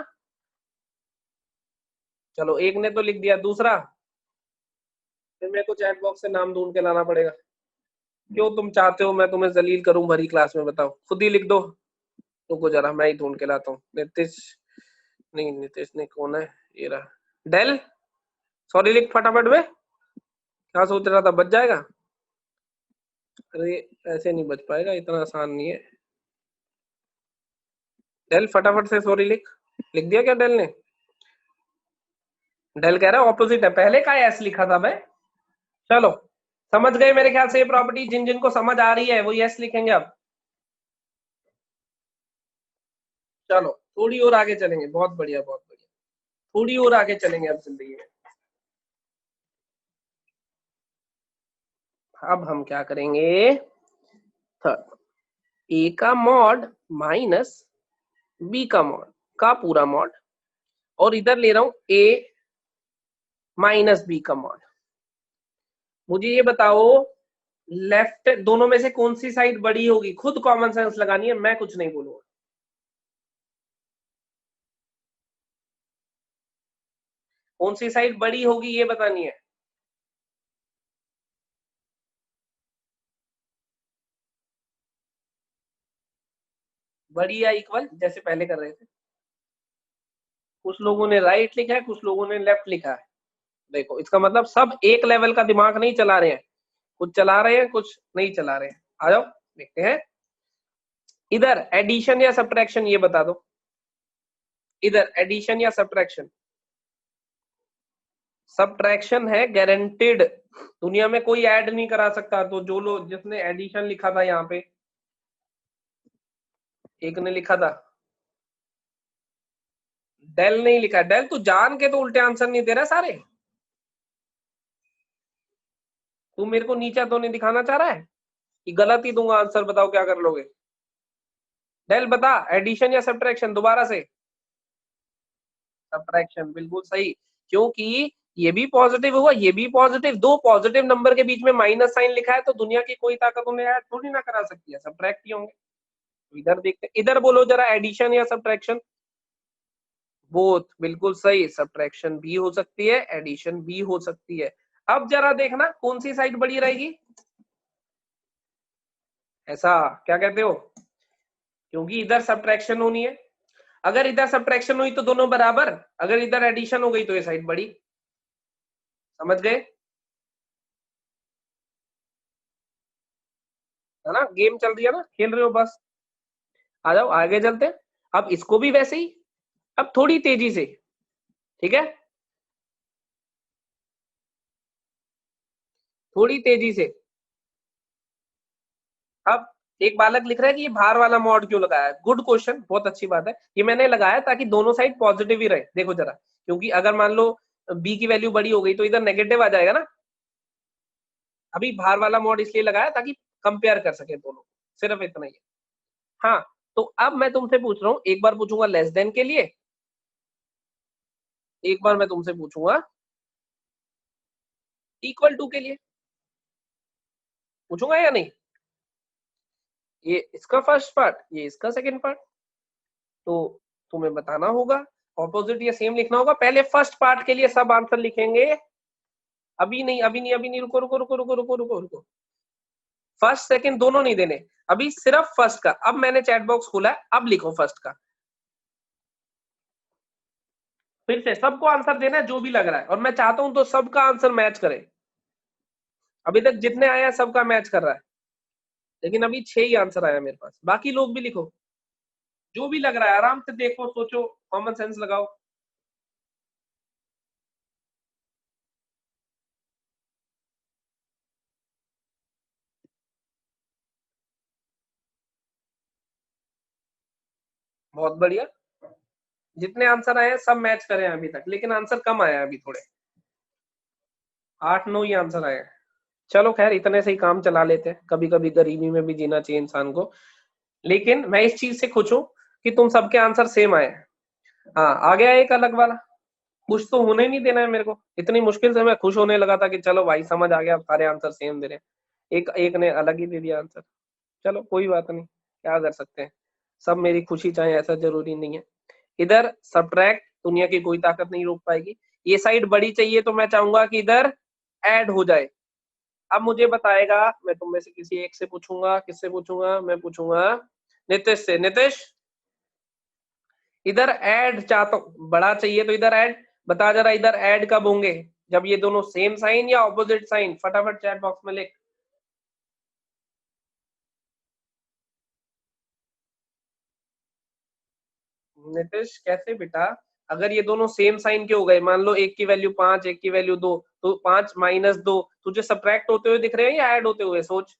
चलो एक ने तो लिख दिया, दूसरा फिर मेरे को चैट बॉक्स से नाम ढूंढ के लाना पड़ेगा। क्यों तुम चाहते हो मैं तुम्हें जलील करूं भरी क्लास में, बताओ, खुद ही लिख दो। रुको जरा मैं ही ढूंढ के लाता हूँ। नीतीश, नहीं नीतीश नहीं, कौन है, ये रहा डेल। सॉरी लिख फटाफट में, क्या सोच रहा था बच जाएगा। अरे ऐसे नहीं बच पाएगा, इतना आसान नहीं है। डेल फटाफट से सॉरी लिख। लिख दिया क्या डेल ने। डेल कह रहा है ऑपोजिट है, पहले का एस लिखा था मैं। चलो समझ गए मेरे ख्याल से ये प्रॉपर्टी, जिन जिन को समझ आ रही है वो यस लिखेंगे अब। चलो थोड़ी और आगे चलेंगे, बहुत बढ़िया बहुत बढ़िया, थोड़ी और आगे चलेंगे अब जिंदगी में। अब हम क्या करेंगे, थर्ड, ए का मॉड माइनस बी का मॉड का पूरा मॉड, और इधर ले रहा हूं ए माइनस बी का मॉड। मुझे ये बताओ लेफ्ट दोनों में से कौन सी साइड बड़ी होगी, खुद कॉमन सेंस लगानी है, मैं कुछ नहीं बोलूंगा। कौन सी साइड बड़ी होगी ये बतानी है। बड़ी या इक्वल, जैसे पहले कर रहे थे। कुछ लोगों ने राइट लिखा है, कुछ लोगों ने लेफ्ट लिखा है। देखो इसका मतलब सब एक लेवल का दिमाग नहीं चला रहे हैं, कुछ चला रहे हैं कुछ नहीं चला रहे हैं। आ जाओ देखते हैं। इधर एडिशन या सब्ट्रैक्शन ये बता दो, इधर एडिशन या सब्ट्रैक्शन। सब्ट्रैक्शन है गारंटेड, दुनिया में कोई ऐड नहीं करा सकता। तो जो लोग, जिसने एडिशन लिखा था यहाँ पे, एक ने लिखा था डेल नहीं लिखा। डेल तू जान के तो उल्टे आंसर नहीं दे रहा सारे, तू मेरे को नीचा तो नहीं दिखाना चाह रहा है कि गलत ही दूंगा आंसर, बताओ क्या कर लोगे। डेल बता, एडिशन या सब्ट्रैक्शन दोबारा से। सब्ट्रैक्शन बिल्कुल सही, क्योंकि ये भी पॉजिटिव हुआ ये भी पॉजिटिव, दो पॉजिटिव नंबर के बीच में माइनस साइन लिखा है तो दुनिया की कोई ताकत उन्हें ऐड थोड़ी ना करा सकती है, सब्ट्रैक्ट ही होंगे। इधर देखते, इधर बोलो जरा, एडिशन या सब्ट्रैक्शन। बोथ बिल्कुल सही, सब्ट्रैक्शन भी हो सकती है एडिशन भी हो सकती है। अब जरा देखना कौन सी साइड बड़ी रहेगी, ऐसा क्या कहते हो, क्योंकि इधर सब्ट्रैक्शन होनी है। अगर इधर सब्ट्रैक्शन हुई तो दोनों बराबर, अगर इधर एडिशन हो गई तो ये साइड बड़ी। समझ गए, है ना, गेम चल रही है ना, खेल रहे हो बस। आ जाओ आगे चलते हैं। अब इसको भी वैसे ही, अब थोड़ी तेजी से, ठीक है, थोड़ी तेजी से। अब एक बालक लिख रहा है कि ये बाहर वाला मॉड क्यों लगाया है, गुड क्वेश्चन, बहुत अच्छी बात है। ये मैंने लगाया ताकि दोनों साइड पॉजिटिव ही रहे। देखो जरा, क्योंकि अगर मान लो बी की वैल्यू बड़ी हो गई तो इधर नेगेटिव आ जाएगा ना। अभी बाहर वाला मॉड इसलिए लगाया ताकि कंपेयर कर सके दोनों, सिर्फ इतना ही है। हाँ, तो अब मैं तुमसे पूछ रहा हूँ, एक बार पूछूंगा लेस देन के लिए, एक बार मैं तुमसे पूछूंगा इक्वल टू के लिए, पूछूंगा या नहीं। ये इसका फर्स्ट पार्ट, ये इसका सेकंड पार्ट, तो तुम्हें बताना होगा, ऑपोजिट या सेम लिखना होगा। पहले फर्स्ट पार्ट के लिए सब आंसर लिखेंगे, अभी नहीं अभी नहीं अभी नहीं, रुको रुको रुको रुको रुको रुको रुको, फर्स्ट सेकंड दोनों नहीं देने, अभी सिर्फ फर्स्ट का। अब मैंने चैट बॉक्स खोला है, अब लिखो फर्स्ट का। फिर से सबको आंसर देना है जो भी लग रहा है, और मैं चाहता हूं तो सबका आंसर मैच करे। अभी तक जितने आया सबका मैच कर रहा है, लेकिन अभी 6 ही आंसर आया मेरे पास, बाकी लोग भी लिखो, जो भी लग रहा है आराम से देखो सोचो, कॉमन सेंस लगाओ। बहुत बढ़िया, जितने आंसर आए हैं सब मैच करे हैं अभी तक, लेकिन आंसर कम आया है अभी थोड़े, 8-9 ही आंसर आए हैं। चलो खैर, इतने से ही काम चला लेते हैं, कभी कभी गरीबी में भी जीना चाहिए इंसान को। लेकिन मैं इस चीज से खुश हूं कि तुम सबके आंसर सेम आए। हाँ, आ गया एक अलग वाला। खुश तो होने नहीं देना है मेरे को, इतनी मुश्किल से मैं खुश होने लगा था कि चलो भाई समझ आ गया, सारे आंसर सेम दे रहे हैं, एक एक ने अलग ही दे दिया आंसर। चलो कोई बात नहीं, क्या कर सकते हैं, सब मेरी खुशी चाहे ऐसा जरूरी नहीं है। इधर सब्ट्रैक्ट दुनिया की कोई ताकत नहीं रोक पाएगी। ये साइड बड़ी चाहिए तो मैं चाहूंगा कि इधर ऐड हो जाए। अब मुझे बताएगा, मैं तुम में से किसी एक से पूछूंगा, किससे पूछूंगा, मैं पूछूंगा नितिश से। नितिश, इधर ऐड चाहता हूँ, बड़ा चाहिए तो इधर ऐड। बता जरा इधर ऐड कब होंगे, जब ये दोनों सेम साइन या ऑपोजिट साइन, फटाफट चैट बॉक्स में लिख। नितिश कैसे बेटा, अगर ये दोनों सेम साइन के हो गए, मान लो एक की वैल्यू 5, एक की वैल्यू 2, तो 5 माइनस 2 तुझे सब्ट्रैक्ट होते हुए दिख रहे हैं या ऐड होते हुए, सोच।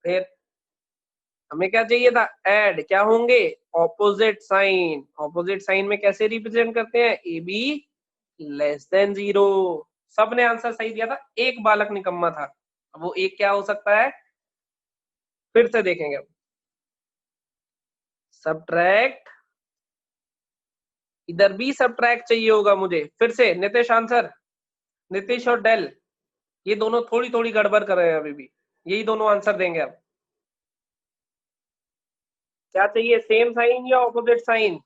फिर हमें क्या चाहिए था, ऐड। क्या होंगे, ऑपोजिट साइन। ऑपोजिट साइन में कैसे रिप्रेजेंट करते हैं, ए बी लेस देन 0। सबने आंसर सही दिया था, एक बालक निकम्मा था। अब वो एक क्या हो सकता है, फिर से देखेंगे। सब्ट्रैक्ट, इधर भी सब्ट्रैक्ट चाहिए होगा मुझे, फिर से नितेश आंसर। नितिश और डेल, ये दोनों थोड़ी थोड़ी गड़बड़ कर रहे हैं अभी भी, यही दोनों आंसर देंगे। अब क्या चाहिए, सेम साइन या ऑपोजिट साइन।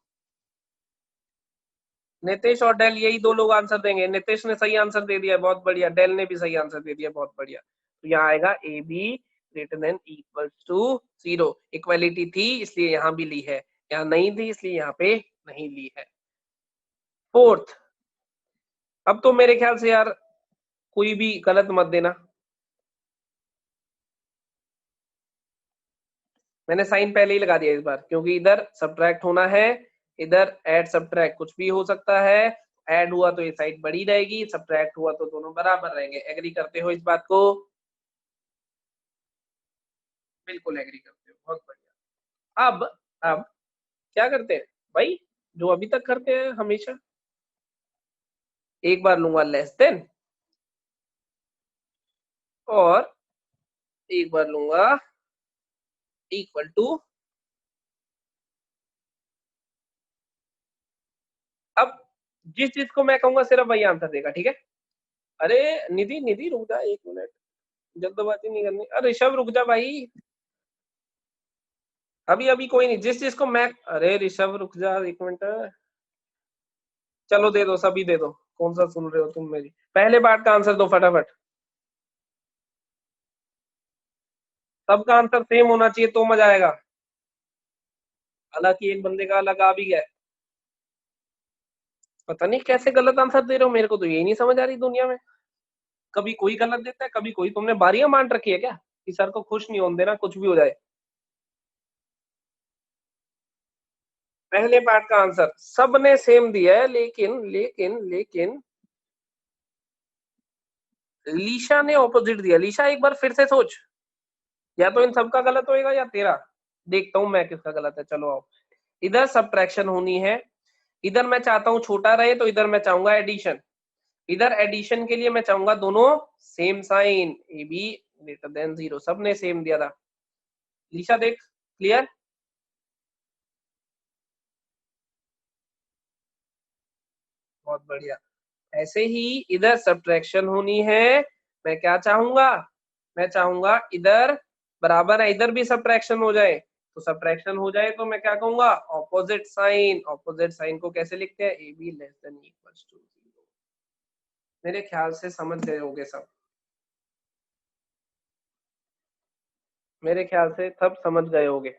नितिश और डेल, यही दो लोग आंसर देंगे। नितिश ने सही आंसर दे दिया, बहुत बढ़िया। डेल ने भी सही आंसर दे दिया, बहुत बढ़िया। तो यहाँ आएगा a b greater than equal to 0। Equality थी इसलिए यहाँ भी ली है, यहाँ नहीं थी इसलिए यहाँ पे नहीं ली है। फोर्थ, अब तो मेरे ख्याल से यार कोई भी गलत मत देना। मैंने साइन पहले ही लगा दिया इस बार, क्योंकि इधर सब्ट्रैक्ट होना है, इधर ऐड सब्ट्रैक्ट कुछ भी हो सकता है। ऐड हुआ तो ये साइड बड़ी रहेगी, सब्ट्रैक्ट हुआ तो दोनों बराबर रहेंगे। एग्री करते हो इस बात को, बिल्कुल एग्री करते हो, बहुत बढ़िया। अब क्या करते हैं भाई, जो अभी तक करते हैं हमेशा, एक बार लूंगा लेस देन, और एक बार लूंगा इक्वल टू। अब जिस चीज को मैं कहूंगा सिर्फ वही आंसर देगा, ठीक है। अरे निधि, निधि रुक जा 1 मिनट, जल्दबाजी नहीं करनी। अरे ऋषभ रुक जा भाई, अभी अभी कोई नहीं, जिस चीज को मैं, अरे ऋषभ रुक जा 1 मिनट। चलो दे दो, सभी दे दो, कौन सा सुन रहे हो तुम मेरी, पहले पार्ट का आंसर दो फटाफट। सबका आंसर सेम होना चाहिए तो मजा आएगा। हालांकि एक बंदे का अलग आ भी गया है। पता नहीं कैसे गलत आंसर दे रहे हो, मेरे को तो यही नहीं समझ आ रही दुनिया में। कभी कोई गलत देता है, कभी कोई। तुमने बारियां मान रखी है क्या कि सर को खुश नहीं होने देना, कुछ भी हो जाए। पहले पार्ट का आंसर सबने सेम दिया है, लेकिन लेकिन लेकिन लीशा ने ऑपोजिट दिया। लीशा एक बार फिर से सोच, या तो इन सबका गलत होएगा या तेरा, देखता हूं मैं किसका गलत है। चलो आओ, इधर सब्ट्रैक्शन होनी है, इधर मैं चाहता हूं छोटा रहे, तो इधर मैं चाहूंगा एडिशन। इधर एडिशन के लिए मैं चाहूंगा दोनों same sign, a b greater than 0। सबने सेम दिया था। लीशा देख, क्लियर, बहुत बढ़िया। ऐसे ही इधर सब्ट्रैक्शन होनी है, मैं क्या चाहूंगा, मैं चाहूंगा इधर बराबर है, इधर भी सब्ट्रैक्शन हो जाए। तो सब्ट्रैक्शन हो जाए तो मैं क्या कहूंगा, ऑपोजिट साइन। ऑपोजिट साइन को कैसे लिखते हैं, a b less than equal to 0। मेरे ख्याल से समझ गए होंगे सब, मेरे ख्याल से सब समझ गए होंगे,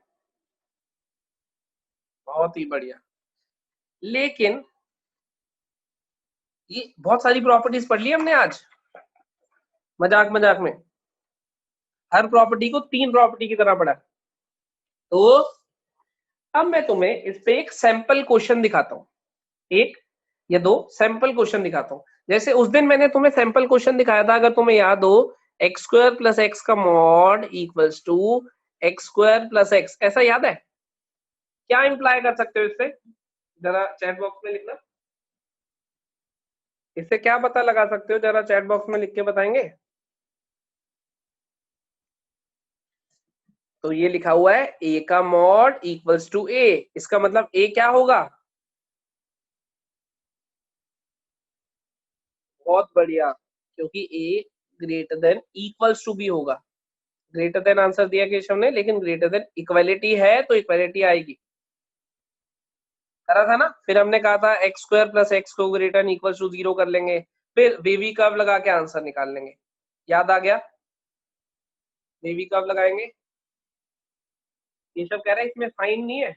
बहुत ही बढ़िया। लेकिन ये बहुत सारी प्रॉपर्टीज पढ़ ली हमने आज, मजाक मजाक में। हर प्रॉपर्टी को 3 प्रॉपर्टी की तरह पढ़ा। तो अब मैं तुम्हें इस पे एक सैंपल क्वेश्चन दिखाता हूँ, एक या दो सैंपल क्वेश्चन दिखाता हूँ। जैसे उस दिन मैंने तुम्हें सैंपल क्वेश्चन दिखाया था, अगर तुम्हें याद हो, x² + x का mod equals to x square plus x, ऐसा याद है? क्या इंप्लाई कर सकते हो इससे? जरा चैट बॉक्स में लिखना। इससे क्या पता लगा सकते हो, जरा चैट बॉक्स में लिख के बताएंगे। तो ये लिखा हुआ है ए का मॉड इक्वल्स टू ए, इसका मतलब ए क्या होगा? बहुत बढ़िया, क्योंकि a greater than equals to b होगा। ग्रेटर देन आंसर दिया केशव ने, लेकिन ग्रेटर देन इक्वालिटी है तो इक्वालिटी आएगी। करा था ना? फिर हमने कहा था एक्स स्क्वायर प्लस एक्स को ग्रेटर देन इक्वल्स टू 0 कर लेंगे, फिर वेवी कर्व लगा के आंसर निकाल लेंगे। याद आ गया? वेवी कर्व लगाएंगे। केशव कह रहा है इसमें साइन नहीं है।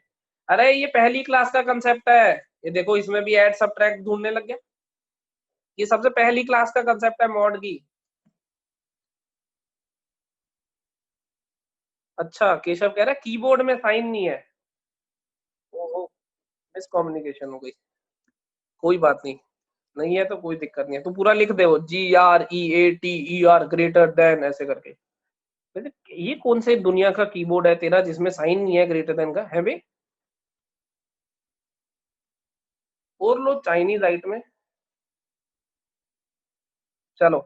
अरे ये पहली क्लास का कंसेप्ट है, ये देखो इसमें भी ऐड सबट्रैक्ट ढूंढने लग गया। ये सबसे पहली क्लास का कंसेप्ट है मॉड की। अच्छा, केशव कह रहा है कीबोर्ड में साइन नहीं है। ओहो, मिसकम्युनिकेशन हो गई। कोई बात नहीं, नहीं है तो कोई दिक्कत नहीं है, तो पूरा लिख दे वो GREATER ग्रेटर देन ऐसे करके। वैसे ये कौन से दुनिया का कीबोर्ड है तेरा जिसमें साइन नहीं है ग्रेटर देन का, है बे? और लो चाइनीज आइट में। चलो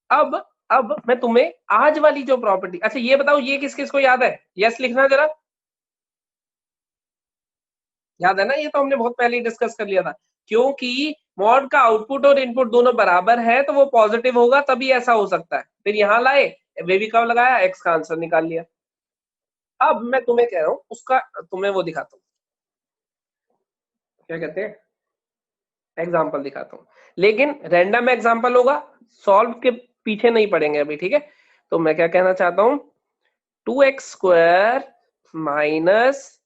अब अब मैं तुम्हें आज वाली जो प्रॉपर्टी, अच्छा ये बताओ ये किस किस को याद है? यस लिखना जरा। याद है ना? ये तो हमने बहुत पहले ही डिस्कस कर लिया था। क्योंकि मॉड का आउटपुट और इनपुट दोनों बराबर है तो वो पॉजिटिव होगा, तभी ऐसा हो सकता है। फिर यहाँ लाए, बेबी कब लगाया, एक्स का आंसर निकाल लिया। अब मैं तुम्हें कह रहा हूँ उसका, तुम्हें वो दिखाता हूँ, क्या कहते हैं, एग्जाम्पल दिखाता हूँ। लेकिन रैंडम एग्जाम्पल होगा, सॉल्व के पीछे नहीं पड़ेंगे अभी, ठीक है? तो मैं क्या कहना चाहता हूँ, 2x square minus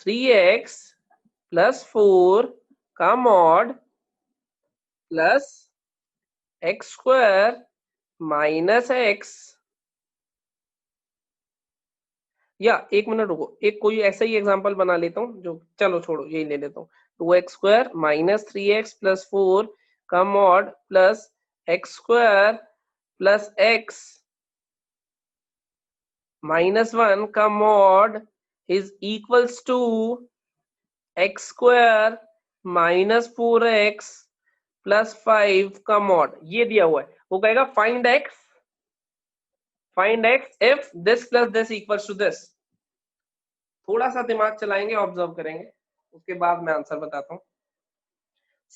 3x plus 4 का mod plus x square minus x, या एक मिनट रुको, एक कोई ऐसा ही एग्जांपल बना लेता हूँ जो, चलो छोड़ो यही ले लेता हूँ। 2x square minus 3x plus 4 का mod plus x square plus x minus 1 का mod is equals to x square minus 4x plus 5 का मॉड, ये दिया हुआ है। वो कहेगा find x if this plus this equals to this. थोड़ा सा दिमाग चलाएंगे, ऑब्जर्व करेंगे, उसके बाद मैं आंसर बताता हूँ।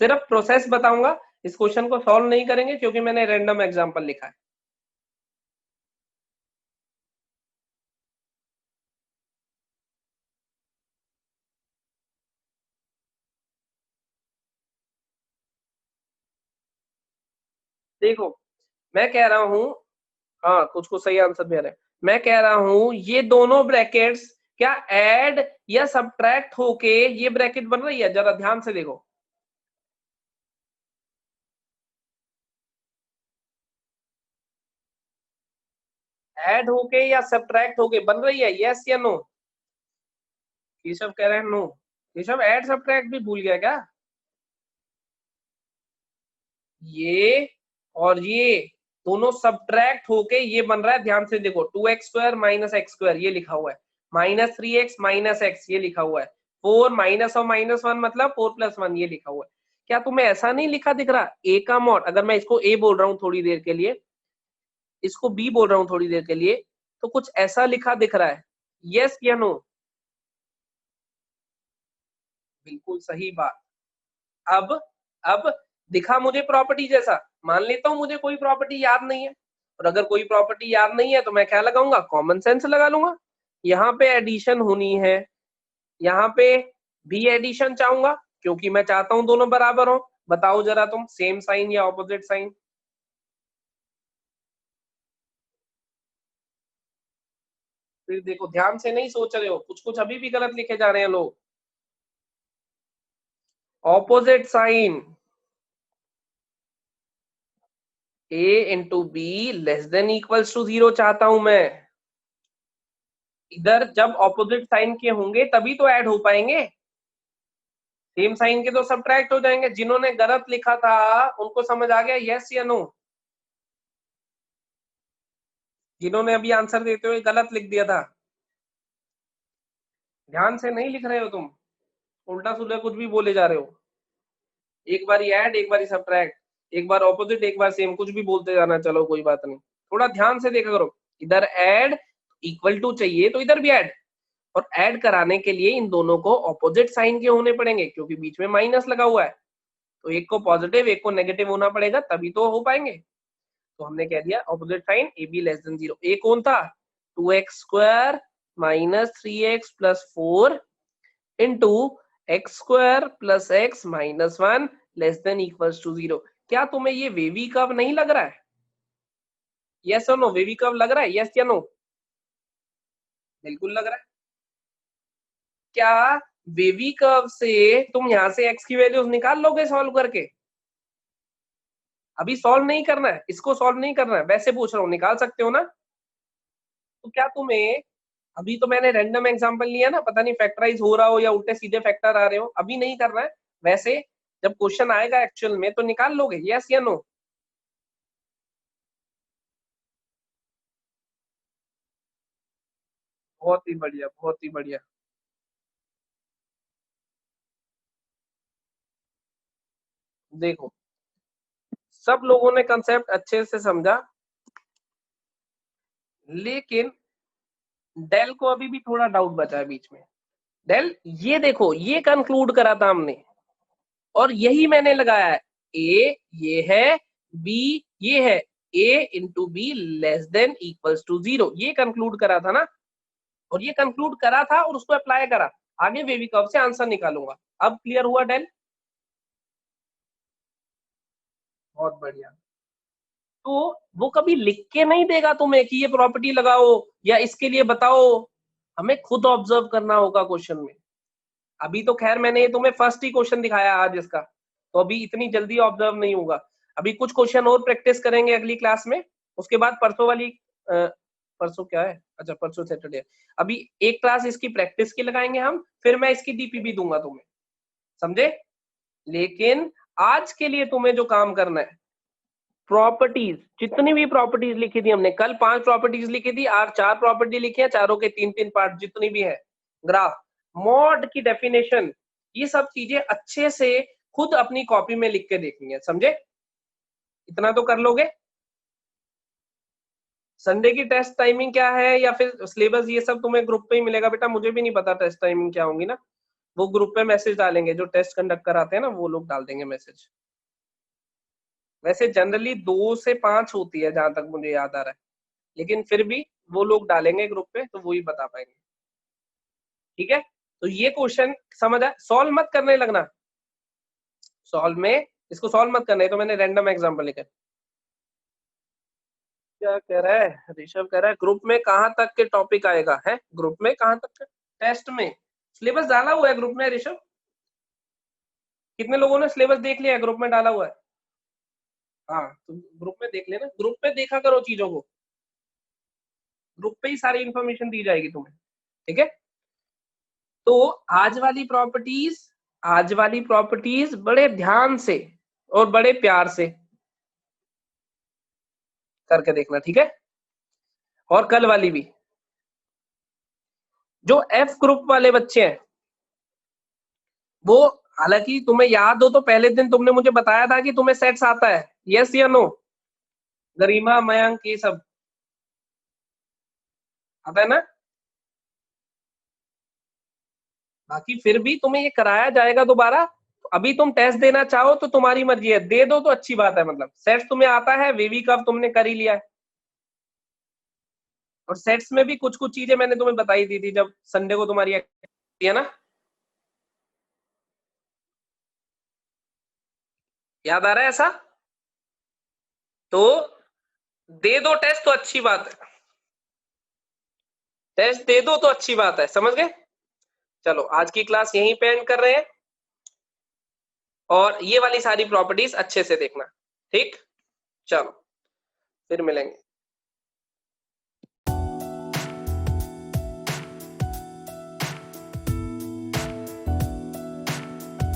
सिर्फ प्रोसेस बताऊंगा, इस क्वेश्चन को सॉल्व नहीं करेंगे क्योंकि मैंने रैंडम एग्जांपल लिखा है। देखो मैं कह रहा हूँ, हाँ कुछ को सही आंसर भी आ रहा है। मैं कह रहा हूँ ये दोनों ब्रैकेट्स क्या ऐड या सब्ट्रैक्ट होके ये ब्रैकेट बन रही है? जरा ध्यान से देखो, ऐड होके या सब्ट्रैक्ट होके बन रही है, यस या नो? केशव कह रहे हैं नो। केशव ऐड सब्ट्रैक्ट भी भूल गया क्या? ये और ये दोनों सब्ट्रैक्ट होके ये बन रहा है, ध्यान से देखो, 2x square minus x square ये लिखा हुआ है, माइनस 3x माइनस एक्स ये लिखा हुआ है, 4 माइनस और माइनस 1 मतलब 4 प्लस 1 ये लिखा हुआ है। क्या तुम्हें ऐसा नहीं लिखा दिख रहा? ए का मॉड, अगर मैं इसको ए बोल रहा हूँ थोड़ी देर के लिए, इसको बी बोल रहा हूँ थोड़ी देर के लिए, तो कुछ ऐसा लिखा दिख रहा है, यस या नो? बिल्कुल सही बात। अब अब दिखा मुझे प्रॉपर्टी जैसा, मान लेता हूं मुझे कोई प्रॉपर्टी याद नहीं है, और अगर कोई प्रॉपर्टी याद नहीं है तो मैं क्या लगाऊंगा, कॉमन सेंस लगा लूंगा। यहाँ पे एडिशन होनी है, यहाँ पे भी एडिशन चाहूंगा क्योंकि मैं चाहता हूं दोनों बराबर हो। बताओ जरा तुम, सेम साइन या ऑपोजिट साइन? फिर देखो ध्यान से नहीं सोच रहे हो, कुछ कुछ अभी भी गलत लिखे जा रहे हैं लोग। Opposite sign, a into b less than equals to 0 चाहता हूं मैं। इधर जब ऑपोजिट साइन के होंगे तभी तो ऐड हो पाएंगे, सेम साइन के तो सब्ट्रैक्ट हो जाएंगे। जिन्होंने गलत लिखा था उनको समझ आ गया, यस या नो? जिन्होंने अभी आंसर देते हुए गलत लिख दिया था, ध्यान से नहीं लिख रहे हो तुम, उल्टा सुल्टा कुछ भी बोले जा रहे हो। एक बारी ऐड, एक बारी सब्ट्रैक्ट, एक बार ऑपोजिट, एक बार सेम, कुछ भी बोलते जाना। चलो कोई बात नहीं, थोड़ा ध्यान से देखा करो। इधर ऐड इक्वल टू चाहिए तो इधर भी ऐड, और ऐड कराने के लिए इन दोनों को ऑपोजिट साइन के होने पड़ेंगे, क्योंकि बीच में माइनस लगा हुआ है। तो एक को पॉजिटिव एक को नेगेटिव होना पड़ेगा, तभी तो हो पाएंगे। तो हमने कह दिया opposite sign a b less than 0। A कौन था? 2x² minus 3x plus 4 into x square plus x minus 1 less than equals to 0। क्या तुम्हें ये वेवी कर्व नहीं लग रहा है? यस और नो? वेवी कर्व लग रहा है, यस या नो? बिल्कुल लग रहा है। क्या वेवी कर्व से तुम यहां से x की वैल्यूज निकाल लोगे सॉल्व करके? अभी सॉल्व नहीं करना है, इसको सॉल्व नहीं करना है, वैसे पूछ रहा हूँ, निकाल सकते हो ना? तो क्या तुम्हें, अभी तो मैंने रैंडम एग्जांपल लिया ना, पता नहीं फैक्टराइज हो रहा हो या उल्टे सीधे फैक्टर आ रहे हो, अभी नहीं करना है। वैसे जब क्वेश्चन आएगा एक्चुअल में तो निकाल लोगे, यस या नो? बहुत ही बढ़िया, बहुत ही बढ़िया। देखो, सब लोगों ने कंसेप्ट अच्छे से समझा, लेकिन डेल को अभी भी थोड़ा डाउट बचा है बीच में। डेल, ये देखो, ये कंक्लूड करा था हमने, और यही मैंने लगाया है। ए ये है, बी ये है, a into b less than equals to 0, ये कंक्लूड करा था ना, और ये कंक्लूड करा था और उसको अप्लाई करा। आगे वेवी कर्व से आंसर निकालूंगा। अब क्लियर हुआ डेल? बहुत बढ़िया। तो वो कभी लिख के नहीं देगा तुम्हें कि ये प्रॉपर्टी लगाओ या इसके लिए बताओ, हमें खुद ऑब्जर्व करना होगा क्वेश्चन में। अभी तो खैर मैंने ये तुम्हें फर्स्ट ही क्वेश्चन दिखाया आज इसका, तो अभी इतनी जल्दी ऑब्जर्व नहीं होगा। अभी कुछ क्वेश्चन और प्रैक्टिस करेंगे अगली क्लास में, उसके बाद परसों वाली परसों क्या है, अच्छा परसों सैटरडे। अभी एक क्लास इसकी प्रैक्टिस की लगाएंगे हम, फिर मैं इसकी डीपीबी दूंगा तुम्हें, समझे? लेकिन आज के लिए तुम्हें जो काम करना है, प्रॉपर्टीज, जितनी भी प्रॉपर्टीज लिखी थी हमने, कल 5 प्रॉपर्टीज लिखी थी, आज 4 प्रॉपर्टी लिखी है, चारों के 3-3 पार्ट जितनी भी है, ग्राफ, मॉड की डेफिनेशन, ये सब चीजें अच्छे से खुद अपनी कॉपी में लिख के देखनी है, समझे? इतना तो कर लोगे? संडे की टेस्ट टाइमिंग क्या है या फिर सिलेबस, ये सब तुम्हें ग्रुप पे ही मिलेगा बेटा, मुझे भी नहीं पता टेस्ट टाइमिंग क्या होंगी ना, वो ग्रुप पे मैसेज डालेंगे, जो टेस्ट कंडक्ट कराते हैं ना वो लोग डाल देंगे मैसेज। वैसे जनरली 2 से 5 होती है जहां तक मुझे याद आ रहा है, लेकिन फिर भी वो लोग डालेंगे ग्रुप पे तो वो ही बता पाएंगे। ठीक है, तो ये क्वेश्चन समझ आया, सॉल्व मत करने लगना, सॉल्व में इसको सॉल्व मत करना है, तो मैंने रैंडम एग्जांपल लिखा। क्या कह रहा है ऋषभ? कह रहा है ग्रुप में कहां तक के टॉपिक आएगा है, ग्रुप में कहां तक के टेस्ट में? सिलेबस डाला हुआ है ग्रुप में ऋषभ, कितने लोगों ने सिलेबस देख लिया है, ग्रुप में डाला हुआ है? हाँ तो ग्रुप में देख लेना, ग्रुप में देखा करो चीजों को, ग्रुप पे ही सारी इंफॉर्मेशन दी जाएगी तुम्हें। ठीक है, तो आज वाली प्रॉपर्टीज बड़े ध्यान से और बड़े प्यार से करके देखना, ठीक है? और कल वाली भी। जो एफ ग्रुप वाले बच्चे हैं वो, हालांकि तुम्हें याद हो तो पहले दिन तुमने मुझे बताया था कि तुम्हें सेट्स आता है, यस या नो? गरिमा, मयंक, ये सब आता है ना? बाकी फिर भी तुम्हें ये कराया जाएगा दोबारा। अभी तुम टेस्ट देना चाहो तो तुम्हारी मर्जी है, दे दो तो अच्छी बात है, मतलब सेट्स तुम्हें आता है, वेवी कब तुमने कर ही लिया है, और सेट्स में भी कुछ कुछ चीजें मैंने तुम्हें बताई दी थी जब संडे को तुम्हारी है ना, याद आ रहा है ऐसा? तो दे दो टेस्ट तो अच्छी बात है, टेस्ट दे दो तो अच्छी बात है, समझ गए? चलो आज की क्लास यहीं पे एंड कर रहे हैं, और ये वाली सारी प्रॉपर्टीज अच्छे से देखना, ठीक? चलो फिर मिलेंगे।